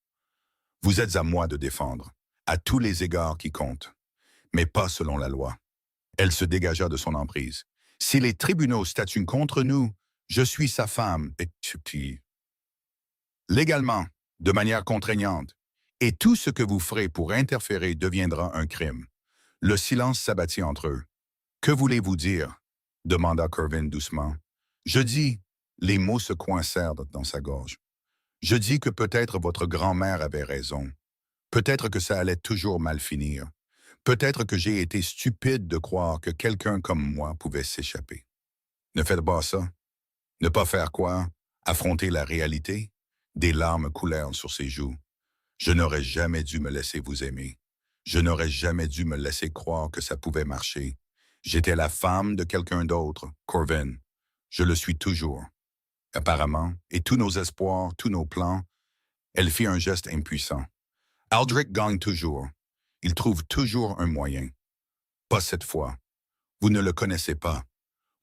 Vous êtes à moi de défendre, à tous les égards qui comptent, mais pas selon la loi. Elle se dégagea de son emprise. Si les tribunaux statuent contre nous, je suis sa femme, et légalement, de manière contraignante, et tout ce que vous ferez pour interférer deviendra un crime. Le silence s'abattit entre eux. Que voulez-vous dire? Demanda Corvin doucement. Je dis, les mots se coincèrent dans sa gorge. Je dis que peut-être votre grand-mère avait raison. Peut-être que ça allait toujours mal finir. Peut-être que j'ai été stupide de croire que quelqu'un comme moi pouvait s'échapper. Ne faites pas ça. Ne pas faire quoi? Affronter la réalité? Des larmes coulèrent sur ses joues. Je n'aurais jamais dû me laisser vous aimer. Je n'aurais jamais dû me laisser croire que ça pouvait marcher. J'étais la femme de quelqu'un d'autre, Corvin. Je le suis toujours. Apparemment, et tous nos espoirs, tous nos plans, elle fit un geste impuissant. Aldrich gagne toujours. Il trouve toujours un moyen. Pas cette fois. Vous ne le connaissez pas.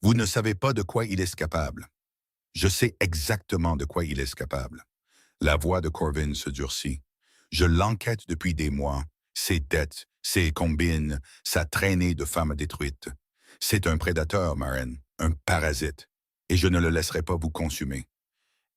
Vous ne savez pas de quoi il est capable. Je sais exactement de quoi il est capable. La voix de Corvin se durcit. Je l'enquête depuis des mois. Ses dettes, ses combines, sa traînée de femmes détruites. C'est un prédateur, Maren, un parasite. Et je ne le laisserai pas vous consumer.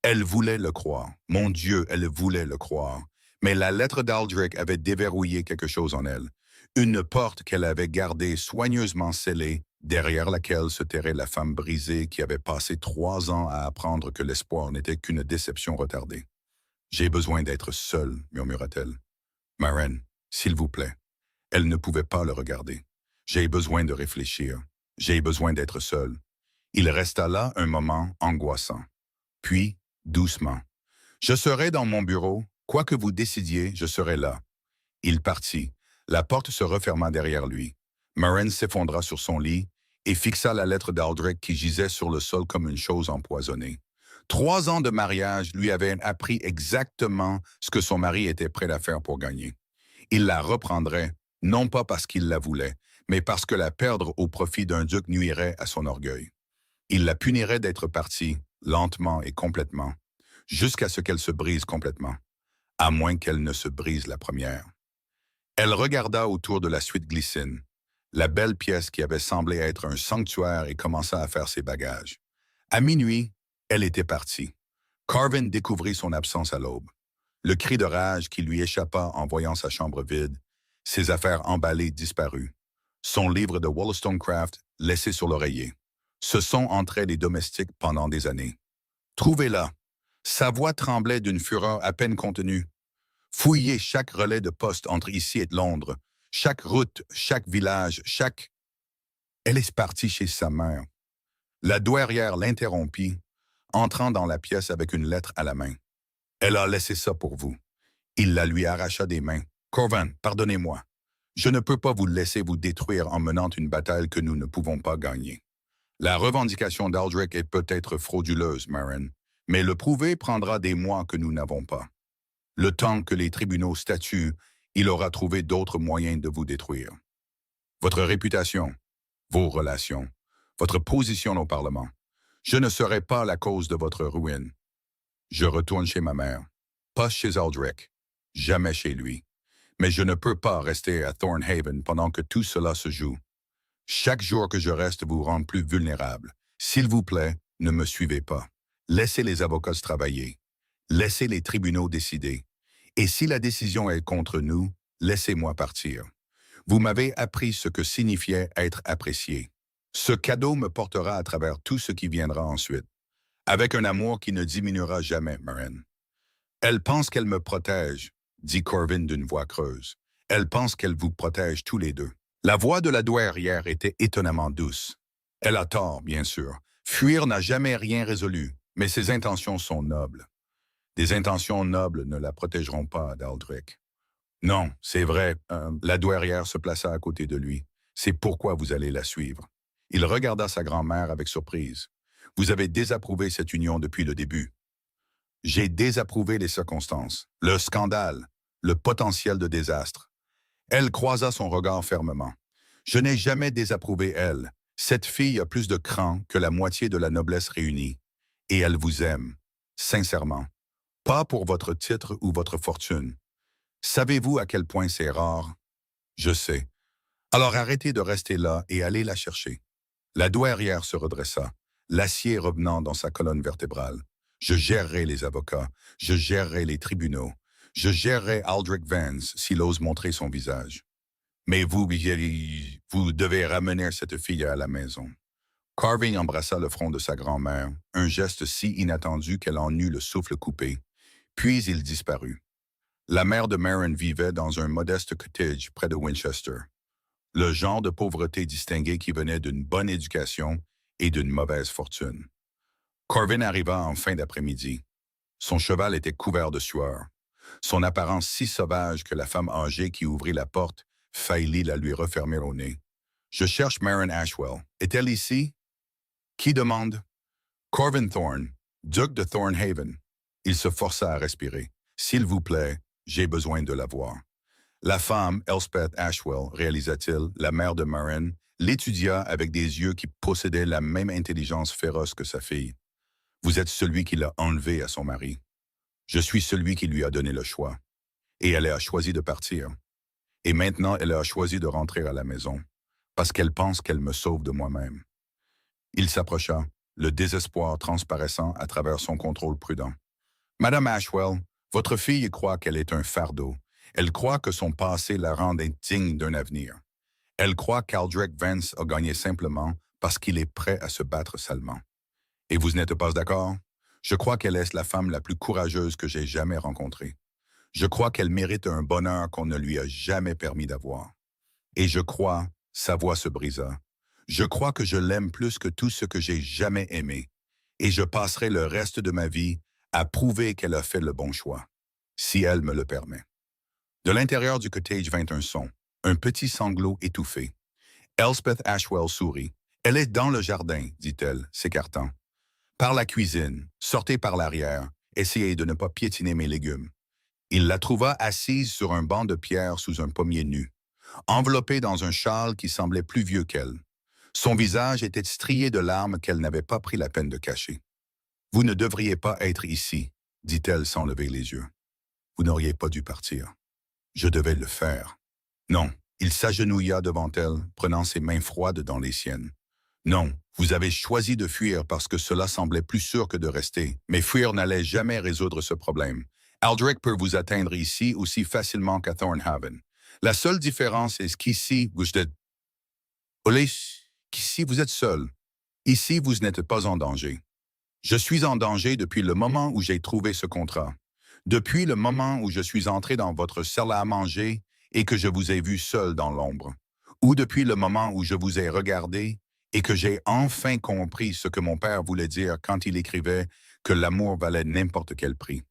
Elle voulait le croire. Mon Dieu, elle voulait le croire. Mais la lettre d'Aldrich avait déverrouillé quelque chose en elle. Une porte qu'elle avait gardée soigneusement scellée, derrière laquelle se terrait la femme brisée qui avait passé 3 ans à apprendre que l'espoir n'était qu'une déception retardée. « J'ai besoin d'être seule, murmura-t-elle. Maren, s'il vous plaît. » Elle ne pouvait pas le regarder. « J'ai besoin de réfléchir. J'ai besoin d'être seule. » Il resta là un moment angoissant. Puis, doucement. « Je serai dans mon bureau. Quoi que vous décidiez, je serai là. » Il partit. La porte se referma derrière lui. Maren s'effondra sur son lit et fixa la lettre d'Aldrich qui gisait sur le sol comme une chose empoisonnée. 3 ans de mariage lui avaient appris exactement ce que son mari était prêt à faire pour gagner. Il la reprendrait, non pas parce qu'il la voulait, mais parce que la perdre au profit d'un duc nuirait à son orgueil. Il la punirait d'être partie, lentement et complètement, jusqu'à ce qu'elle se brise complètement, à moins qu'elle ne se brise la première. Elle regarda autour de la suite Glycine, la belle pièce qui avait semblé être un sanctuaire, et commença à faire ses bagages. À minuit, elle était partie. Corvin découvrit son absence à l'aube. Le cri de rage qui lui échappa en voyant sa chambre vide, ses affaires emballées disparues, son livre de Wollstonecraft laissé sur l'oreiller. Ce son entrait des domestiques pendant des années. « Trouvez-la !» Sa voix tremblait d'une fureur à peine contenue. Fouillez chaque relais de poste entre ici et Londres, chaque route, chaque village, chaque... Elle est partie chez sa mère. La douairière l'interrompit, entrant dans la pièce avec une lettre à la main. Elle a laissé ça pour vous. Il la lui arracha des mains. Corvin, pardonnez-moi. Je ne peux pas vous laisser vous détruire en menant une bataille que nous ne pouvons pas gagner. La revendication d'Aldrich est peut-être frauduleuse, Maren, mais le prouver prendra des mois que nous n'avons pas. Le temps que les tribunaux statuent, il aura trouvé d'autres moyens de vous détruire. Votre réputation, vos relations, votre position au Parlement. Je ne serai pas la cause de votre ruine. Je retourne chez ma mère, pas chez Aldrich, jamais chez lui. Mais je ne peux pas rester à Thornhaven pendant que tout cela se joue. Chaque jour que je reste vous rend plus vulnérable. S'il vous plaît, ne me suivez pas. Laissez les avocats travailler. Laissez les tribunaux décider. Et si la décision est contre nous, laissez-moi partir. Vous m'avez appris ce que signifiait être apprécié. Ce cadeau me portera à travers tout ce qui viendra ensuite, avec un amour qui ne diminuera jamais, Maren. Elle pense qu'elle me protège, dit Corvin d'une voix creuse. Elle pense qu'elle vous protège tous les deux. La voix de la douairière était étonnamment douce. Elle a tort, bien sûr. Fuir n'a jamais rien résolu, mais ses intentions sont nobles. Des intentions nobles ne la protégeront pas d'Aldrich. Non, c'est vrai, la douairière se plaça à côté de lui. C'est pourquoi vous allez la suivre. Il regarda sa grand-mère avec surprise. Vous avez désapprouvé cette union depuis le début. J'ai désapprouvé les circonstances, le scandale, le potentiel de désastre. Elle croisa son regard fermement. Je n'ai jamais désapprouvé elle. Cette fille a plus de cran que la moitié de la noblesse réunie. Et elle vous aime, sincèrement. Pas pour votre titre ou votre fortune. Savez-vous à quel point c'est rare? Je sais. Alors arrêtez de rester là et allez la chercher. La douairière se redressa, l'acier revenant dans sa colonne vertébrale. Je gérerai les avocats, je gérerai les tribunaux, je gérerai Aldrich Vance s'il ose montrer son visage. Mais vous devez ramener cette fille à la maison. Carving embrassa le front de sa grand-mère, un geste si inattendu qu'elle en eut le souffle coupé. Puis il disparut. La mère de Maren vivait dans un modeste cottage près de Winchester. Le genre de pauvreté distinguée qui venait d'une bonne éducation et d'une mauvaise fortune. Corvin arriva en fin d'après-midi. Son cheval était couvert de sueur. Son apparence si sauvage que la femme âgée qui ouvrit la porte faillit la lui refermer au nez. « Je cherche Maren Ashwell. Est-elle ici? » Qui demande? Corvin Thorne, duc de Thornhaven. Il se força à respirer. « S'il vous plaît, j'ai besoin de la voir. » La femme, Elspeth Ashwell, réalisa-t-il, la mère de Maren, l'étudia avec des yeux qui possédaient la même intelligence féroce que sa fille. « Vous êtes celui qui l'a enlevée à son mari. Je suis celui qui lui a donné le choix. Et elle a choisi de partir. Et maintenant, elle a choisi de rentrer à la maison, parce qu'elle pense qu'elle me sauve de moi-même. » Il s'approcha, le désespoir transparaissant à travers son contrôle prudent. « Madame Ashwell, votre fille croit qu'elle est un fardeau. Elle croit que son passé la rend indigne d'un avenir. Elle croit qu'Aldrich Vance a gagné simplement parce qu'il est prêt à se battre salement. Et vous n'êtes pas d'accord? Je crois qu'elle est la femme la plus courageuse que j'ai jamais rencontrée. Je crois qu'elle mérite un bonheur qu'on ne lui a jamais permis d'avoir. Et je crois, sa voix se brisa, je crois que je l'aime plus que tout ce que j'ai jamais aimé. Et je passerai le reste de ma vie à prouver qu'elle a fait le bon choix, si elle me le permet. » De l'intérieur du cottage vint un son, un petit sanglot étouffé. Elspeth Ashwell sourit. « Elle est dans le jardin, dit-elle, s'écartant. Par la cuisine, sortez par l'arrière, essayez de ne pas piétiner mes légumes. » Il la trouva assise sur un banc de pierre sous un pommier nu, enveloppée dans un châle qui semblait plus vieux qu'elle. Son visage était strié de larmes qu'elle n'avait pas pris la peine de cacher. « Vous ne devriez pas être ici, dit-elle sans lever les yeux. Vous n'auriez pas dû partir. Je devais le faire. » Non, il s'agenouilla devant elle, prenant ses mains froides dans les siennes. Non, vous avez choisi de fuir parce que cela semblait plus sûr que de rester, mais fuir n'allait jamais résoudre ce problème. Aldrich peut vous atteindre ici aussi facilement qu'à Thornhaven. La seule différence est qu'ici, vous êtes... Qu'ici, vous êtes seul. Ici, vous n'êtes pas en danger. Je suis en danger depuis le moment où j'ai trouvé ce contrat. Depuis le moment où je suis entré dans votre salle à manger et que je vous ai vu seul dans l'ombre. Ou depuis le moment où je vous ai regardé et que j'ai enfin compris ce que mon père voulait dire quand il écrivait que l'amour valait n'importe quel prix.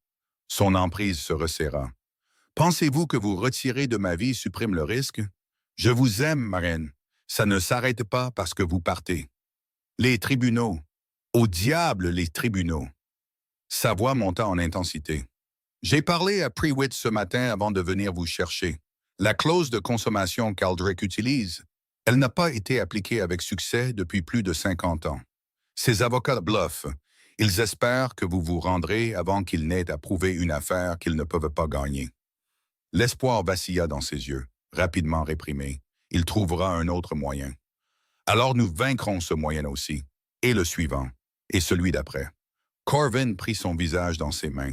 Son emprise se resserra. Pensez-vous que vous retirer de ma vie supprime le risque? Je vous aime, Maren. Ça ne s'arrête pas parce que vous partez. Les tribunaux. Au diable, les tribunaux. Sa voix monta en intensité. J'ai parlé à Prewitt ce matin avant de venir vous chercher. La clause de consommation qu'Aldrich utilise, elle n'a pas été appliquée avec succès depuis plus de 50 ans. Ces avocats bluffent. Ils espèrent que vous vous rendrez avant qu'ils n'aient à prouver une affaire qu'ils ne peuvent pas gagner. L'espoir vacilla dans ses yeux, rapidement réprimé. Il trouvera un autre moyen. Alors nous vaincrons ce moyen aussi, et le suivant, et celui d'après. Corvin prit son visage dans ses mains.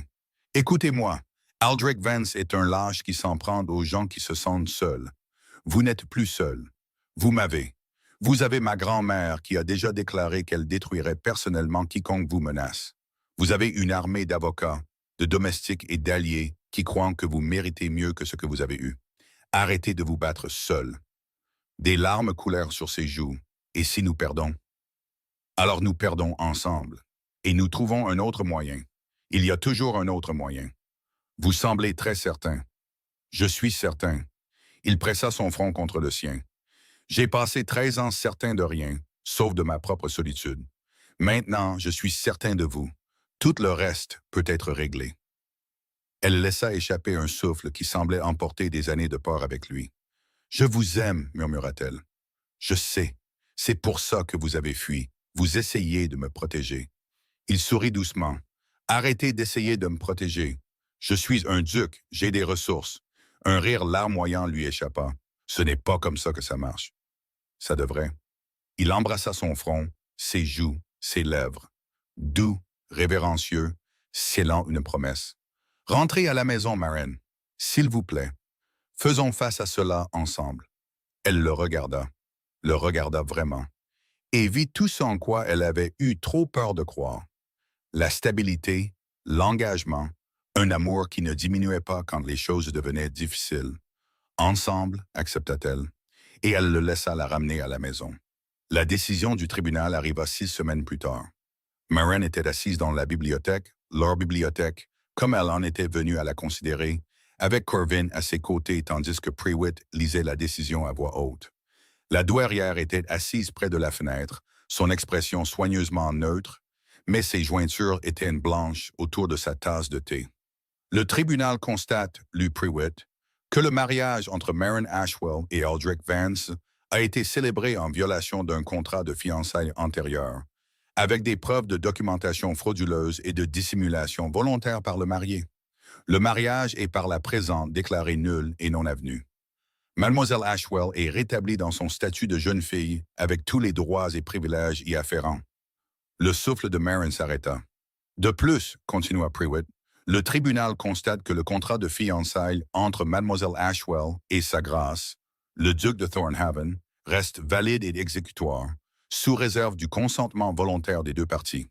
Écoutez-moi, Aldrich Vance est un lâche qui s'en prend aux gens qui se sentent seuls. Vous n'êtes plus seul. Vous m'avez. Vous avez ma grand-mère qui a déjà déclaré qu'elle détruirait personnellement quiconque vous menace. Vous avez une armée d'avocats, de domestiques et d'alliés qui croient que vous méritez mieux que ce que vous avez eu. Arrêtez de vous battre seul. Des larmes coulèrent sur ses joues. Et si nous perdons? Alors nous perdons ensemble. Et nous trouvons un autre moyen. Il y a toujours un autre moyen. Vous semblez très certain. Je suis certain. Il pressa son front contre le sien. J'ai passé 13 ans certain de rien, sauf de ma propre solitude. Maintenant, je suis certain de vous. Tout le reste peut être réglé. Elle laissa échapper un souffle qui semblait emporter des années de peur avec lui. « Je vous aime, murmura-t-elle. Je sais. C'est pour ça que vous avez fui. Vous essayez de me protéger. » Il sourit doucement. « Arrêtez d'essayer de me protéger. Je suis un duc, j'ai des ressources. » Un rire larmoyant lui échappa. « Ce n'est pas comme ça que ça marche. » Ça devrait. Il embrassa son front, ses joues, ses lèvres. Doux, révérencieux, scellant une promesse. « Rentrez à la maison, Maren. S'il vous plaît. Faisons face à cela ensemble. » Elle le regarda vraiment, et vit tout ce en quoi elle avait eu trop peur de croire. La stabilité, l'engagement, un amour qui ne diminuait pas quand les choses devenaient difficiles. Ensemble, accepta-t-elle, et elle le laissa la ramener à la maison. La décision du tribunal arriva 6 semaines plus tard. Maren était assise dans la bibliothèque, leur bibliothèque, comme elle en était venue à la considérer, avec Corvin à ses côtés tandis que Prewitt lisait la décision à voix haute. La douairière était assise près de la fenêtre, son expression soigneusement neutre, mais ses jointures étaient blanches autour de sa tasse de thé. Le tribunal constate, lut Prewitt, que le mariage entre Maren Ashwell et Aldrich Vance a été célébré en violation d'un contrat de fiançailles antérieur, avec des preuves de documentation frauduleuse et de dissimulation volontaire par le marié. Le mariage est par la présente déclaré nul et non avenu. Mademoiselle Ashwell est rétablie dans son statut de jeune fille avec tous les droits et privilèges y afférents. Le souffle de Maren s'arrêta. De plus, continua Prewitt, le tribunal constate que le contrat de fiançailles entre Mademoiselle Ashwell et sa grâce, le duc de Thornhaven, reste valide et exécutoire, sous réserve du consentement volontaire des deux parties.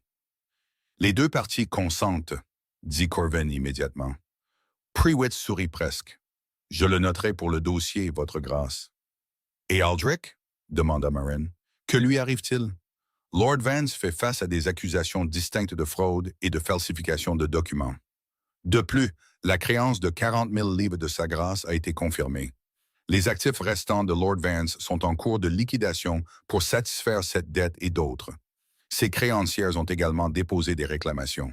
Les deux parties consentent, dit Corvin immédiatement. Prewitt sourit presque. Je le noterai pour le dossier, votre grâce. Et Aldrich? Demanda Maren. Que lui arrive-t-il? Lord Vance fait face à des accusations distinctes de fraude et de falsification de documents. De plus, la créance de 40 000 livres de sa grâce a été confirmée. Les actifs restants de Lord Vance sont en cours de liquidation pour satisfaire cette dette et d'autres. Ses créancières ont également déposé des réclamations.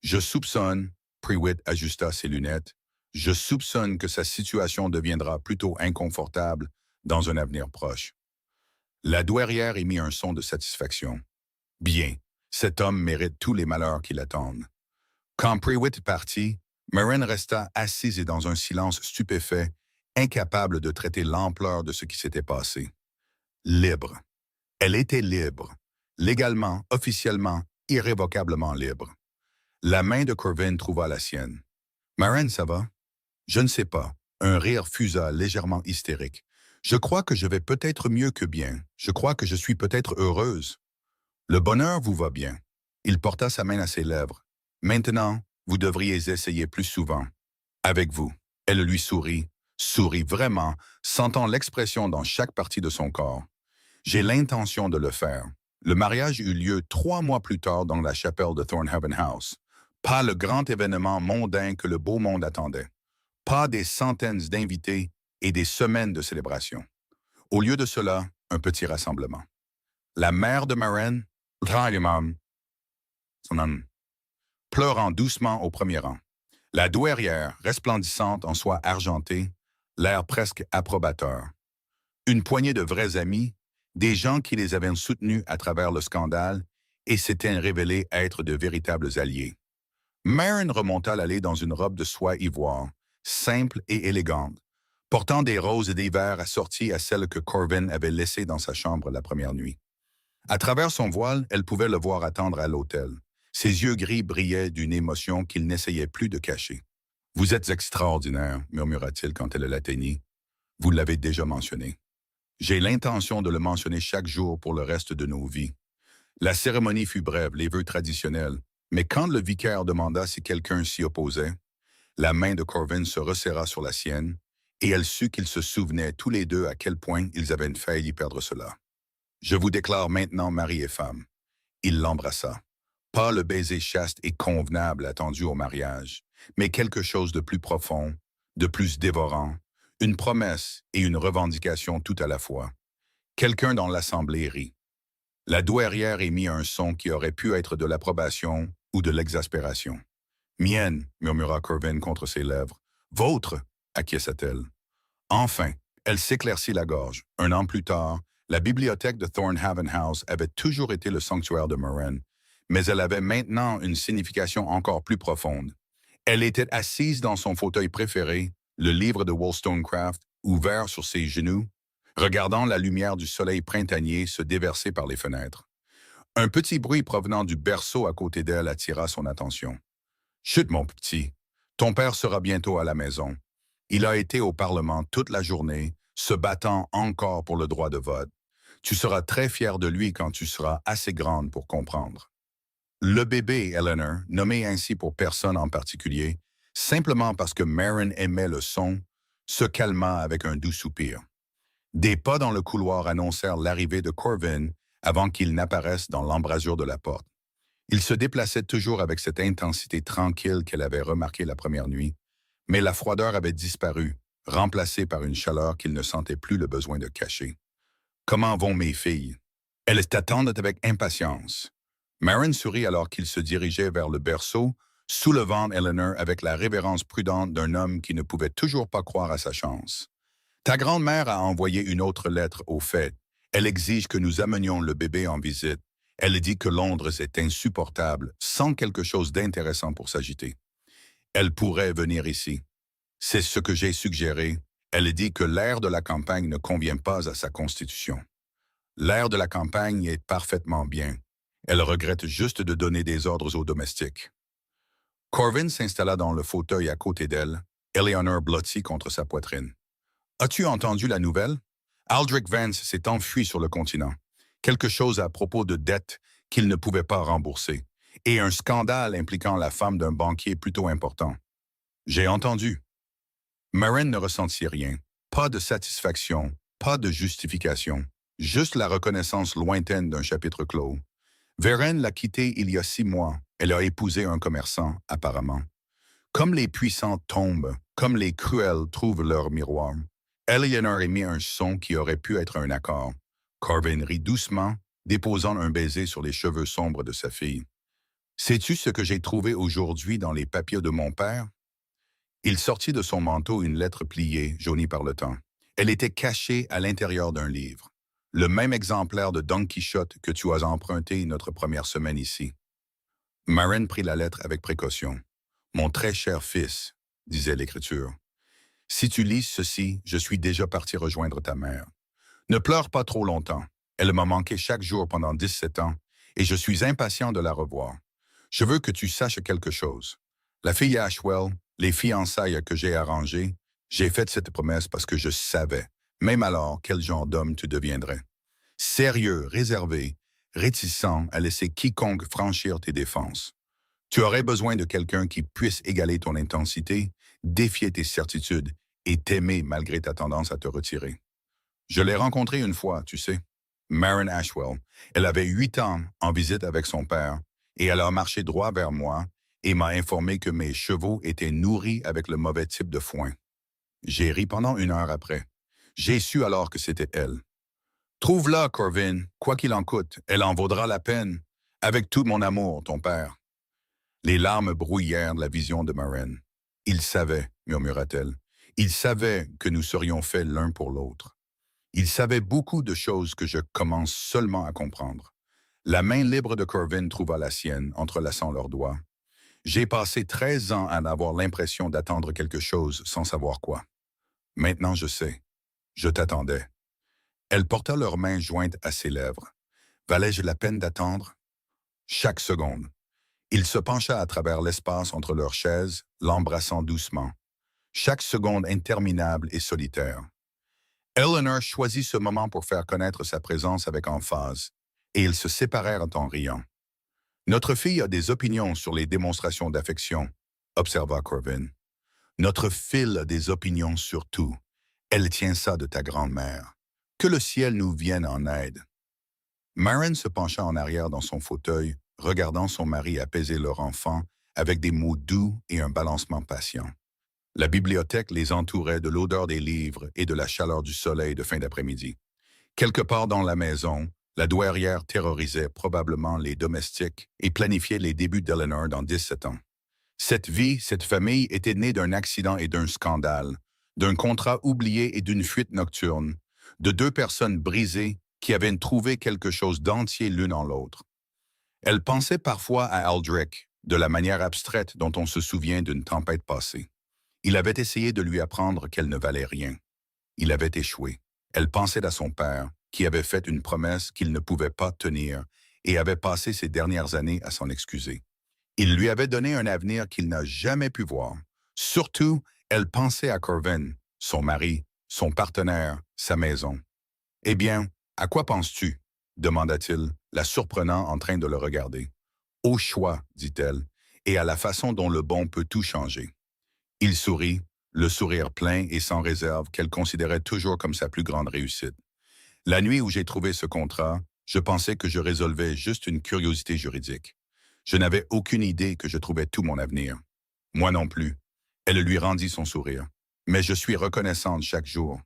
Je soupçonne, Prewitt ajusta ses lunettes, je soupçonne que sa situation deviendra plutôt inconfortable dans un avenir proche. La douairière émit un son de satisfaction. Bien, cet homme mérite tous les malheurs qui l'attendent. Quand Prewitt partit, Maren resta assise et dans un silence stupéfait, incapable de traiter l'ampleur de ce qui s'était passé. Libre. Elle était libre. Légalement, officiellement, irrévocablement libre. La main de Corvin trouva la sienne. « Maren, ça va? » « Je ne sais pas. » Un rire fusa légèrement hystérique. « Je crois que je vais peut-être mieux que bien. Je crois que je suis peut-être heureuse. » « Le bonheur vous va bien. » Il porta sa main à ses lèvres. « Maintenant, vous devriez essayer plus souvent. Avec vous. » Elle lui sourit vraiment, sentant l'expression dans chaque partie de son corps. « J'ai l'intention de le faire. » Le mariage eut lieu 3 mois plus tard dans la chapelle de Thornhaven House. Pas le grand événement mondain que le beau monde attendait. Pas des centaines d'invités et des semaines de célébration. Au lieu de cela, un petit rassemblement. La mère de Maren, pleurant doucement au premier rang. La douairière, resplendissante en soie argentée, l'air presque approbateur. Une poignée de vrais amis, des gens qui les avaient soutenus à travers le scandale et s'étaient révélés être de véritables alliés. Maren remonta l'allée dans une robe de soie ivoire, simple et élégante, portant des roses et des verres assortis à celles que Corvin avait laissées dans sa chambre la première nuit. À travers son voile, elle pouvait le voir attendre à l'hôtel. Ses yeux gris brillaient d'une émotion qu'il n'essayait plus de cacher. « Vous êtes extraordinaire, » murmura-t-il quand elle l'atteignit. « Vous l'avez déjà mentionné. J'ai l'intention de le mentionner chaque jour pour le reste de nos vies. La cérémonie fut brève, les vœux traditionnels, mais quand le vicaire demanda si quelqu'un s'y opposait, la main de Corvin se resserra sur la sienne, et elle sut qu'ils se souvenaient tous les deux à quel point ils avaient failli perdre cela. Je vous déclare maintenant mari et femme. Il l'embrassa. Pas le baiser chaste et convenable attendu au mariage, mais quelque chose de plus profond, de plus dévorant, une promesse et une revendication tout à la fois. Quelqu'un dans l'assemblée rit. La douairière émit un son qui aurait pu être de l'approbation ou de l'exaspération. Mienne, murmura Corvin contre ses lèvres. Vôtre, acquiesça-t-elle. Enfin, elle s'éclaircit la gorge. Un an plus tard, la bibliothèque de Thornhaven House avait toujours été le sanctuaire de Moran, mais elle avait maintenant une signification encore plus profonde. Elle était assise dans son fauteuil préféré, le livre de Wollstonecraft, ouvert sur ses genoux, regardant la lumière du soleil printanier se déverser par les fenêtres. Un petit bruit provenant du berceau à côté d'elle attira son attention. « Chut, mon petit, ton père sera bientôt à la maison. Il a été au Parlement toute la journée, se battant encore pour le droit de vote. Tu seras très fier de lui quand tu seras assez grande pour comprendre. » Le bébé Eleanor, nommé ainsi pour personne en particulier, simplement parce que Marin aimait le son, se calma avec un doux soupir. Des pas dans le couloir annoncèrent l'arrivée de Corvin avant qu'il n'apparaisse dans l'embrasure de la porte. Il se déplaçait toujours avec cette intensité tranquille qu'elle avait remarquée la première nuit, mais la froideur avait disparu, remplacée par une chaleur qu'il ne sentait plus le besoin de cacher. « Comment vont mes filles? » Elles t'attendent avec impatience. Marin sourit alors qu'il se dirigeait vers le berceau, soulevant Eleanor avec la révérence prudente d'un homme qui ne pouvait toujours pas croire à sa chance. « Ta grand-mère a envoyé une autre lettre au fait. Elle exige que nous amenions le bébé en visite. Elle dit que Londres est insupportable, sans quelque chose d'intéressant pour s'agiter. Elle pourrait venir ici. C'est ce que j'ai suggéré. Elle dit que l'air de la campagne ne convient pas à sa constitution. L'air de la campagne est parfaitement bien. Elle regrette juste de donner des ordres aux domestiques. » Corvin s'installa dans le fauteuil à côté d'elle, Eleanor blottie contre sa poitrine. « As-tu entendu la nouvelle? Aldrich Vance s'est enfui sur le continent. Quelque chose à propos de dettes qu'il ne pouvait pas rembourser, et un scandale impliquant la femme d'un banquier plutôt important. J'ai entendu. » Marin ne ressentit rien, pas de satisfaction, pas de justification, juste la reconnaissance lointaine d'un chapitre clos. Vérène l'a quitté il y a 6 mois. Elle a épousé un commerçant, apparemment. Comme les puissants tombent, comme les cruels trouvent leur miroir, Eleanor émit un son qui aurait pu être un accord. Corvin rit doucement, déposant un baiser sur les cheveux sombres de sa fille. « Sais-tu ce que j'ai trouvé aujourd'hui dans les papiers de mon père? » Il sortit de son manteau une lettre pliée, jaunie par le temps. Elle était cachée à l'intérieur d'un livre. Le même exemplaire de Don Quichotte que tu as emprunté notre première semaine ici. Marin prit la lettre avec précaution. « Mon très cher fils, » disait l'écriture, « si tu lis ceci, je suis déjà parti rejoindre ta mère. Ne pleure pas trop longtemps. Elle m'a manqué chaque jour pendant 17 ans, et je suis impatient de la revoir. Je veux que tu saches quelque chose. La fille Ashwell, les fiançailles que j'ai arrangées, j'ai fait cette promesse parce que je savais, même alors, quel genre d'homme tu deviendrais. Sérieux, réservé, réticent à laisser quiconque franchir tes défenses. Tu aurais besoin de quelqu'un qui puisse égaler ton intensité, défier tes certitudes et t'aimer malgré ta tendance à te retirer. Je l'ai rencontrée une fois, tu sais. Marin Ashwell. Elle avait 8 ans en visite avec son père, et elle a marché droit vers moi et m'a informé que mes chevaux étaient nourris avec le mauvais type de foin. J'ai ri pendant 1 heure après. J'ai su alors que c'était elle. Trouve-la, Corvin, quoi qu'il en coûte, elle en vaudra la peine. Avec tout mon amour, ton père. Les larmes brouillèrent la vision de Marin. Il savait, murmura-t-elle. Il savait que nous serions faits l'un pour l'autre. Il savait beaucoup de choses que je commence seulement à comprendre. La main libre de Corvin trouva la sienne, entrelaçant leurs doigts. J'ai passé 13 ans à avoir l'impression d'attendre quelque chose sans savoir quoi. Maintenant je sais. Je t'attendais. Elle porta leurs mains jointes à ses lèvres. Valais-je la peine d'attendre? Chaque seconde. Il se pencha à travers l'espace entre leurs chaises, l'embrassant doucement. Chaque seconde interminable et solitaire. Eleanor choisit ce moment pour faire connaître sa présence avec emphase, et ils se séparèrent en riant. Notre fille a des opinions sur les démonstrations d'affection, observa Corvin. Notre fille a des opinions sur tout. Elle tient ça de ta grand-mère. Que le ciel nous vienne en aide. Maren se pencha en arrière dans son fauteuil, regardant son mari apaiser leur enfant avec des mots doux et un balancement patient. La bibliothèque les entourait de l'odeur des livres et de la chaleur du soleil de fin d'après-midi. Quelque part dans la maison, la douairière terrorisait probablement les domestiques et planifiait les débuts d'Eleanor dans 17 ans. Cette vie, cette famille était née d'un accident et d'un scandale, d'un contrat oublié et d'une fuite nocturne, de deux personnes brisées qui avaient trouvé quelque chose d'entier l'une en l'autre. Elle pensait parfois à Aldrich, de la manière abstraite dont on se souvient d'une tempête passée. Il avait essayé de lui apprendre qu'elle ne valait rien. Il avait échoué. Elle pensait à son père, qui avait fait une promesse qu'il ne pouvait pas tenir et avait passé ses dernières années à s'en excuser. Il lui avait donné un avenir qu'il n'a jamais pu voir. Surtout, elle pensait à Corvin, son mari, son partenaire, sa maison. « Eh bien, à quoi penses-tu » demanda-t-il, la surprenant en train de le regarder. « Au choix, dit-elle, et à la façon dont le bon peut tout changer. » Il sourit, le sourire plein et sans réserve qu'elle considérait toujours comme sa plus grande réussite. « La nuit où j'ai trouvé ce contrat, je pensais que je résolvais juste une curiosité juridique. Je n'avais aucune idée que je trouvais tout mon avenir. Moi non plus. » Elle lui rendit son sourire. « Mais je suis reconnaissante chaque jour. »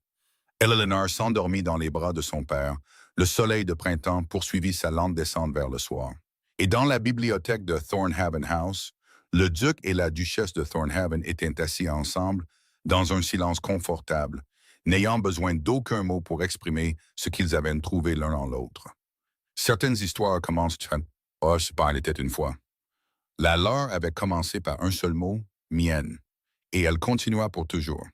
Eleanor s'endormit dans les bras de son père. Le soleil de printemps poursuivit sa lente descente vers le soir. Et dans la bibliothèque de Thornhaven House, le duc et la duchesse de Thornhaven étaient assis ensemble, dans un silence confortable, n'ayant besoin d'aucun mot pour exprimer ce qu'ils avaient trouvé l'un en l'autre. Certaines histoires commencent « Oh, il était une fois ». La leur avait commencé par un seul mot, « mienne », et elle continua pour toujours.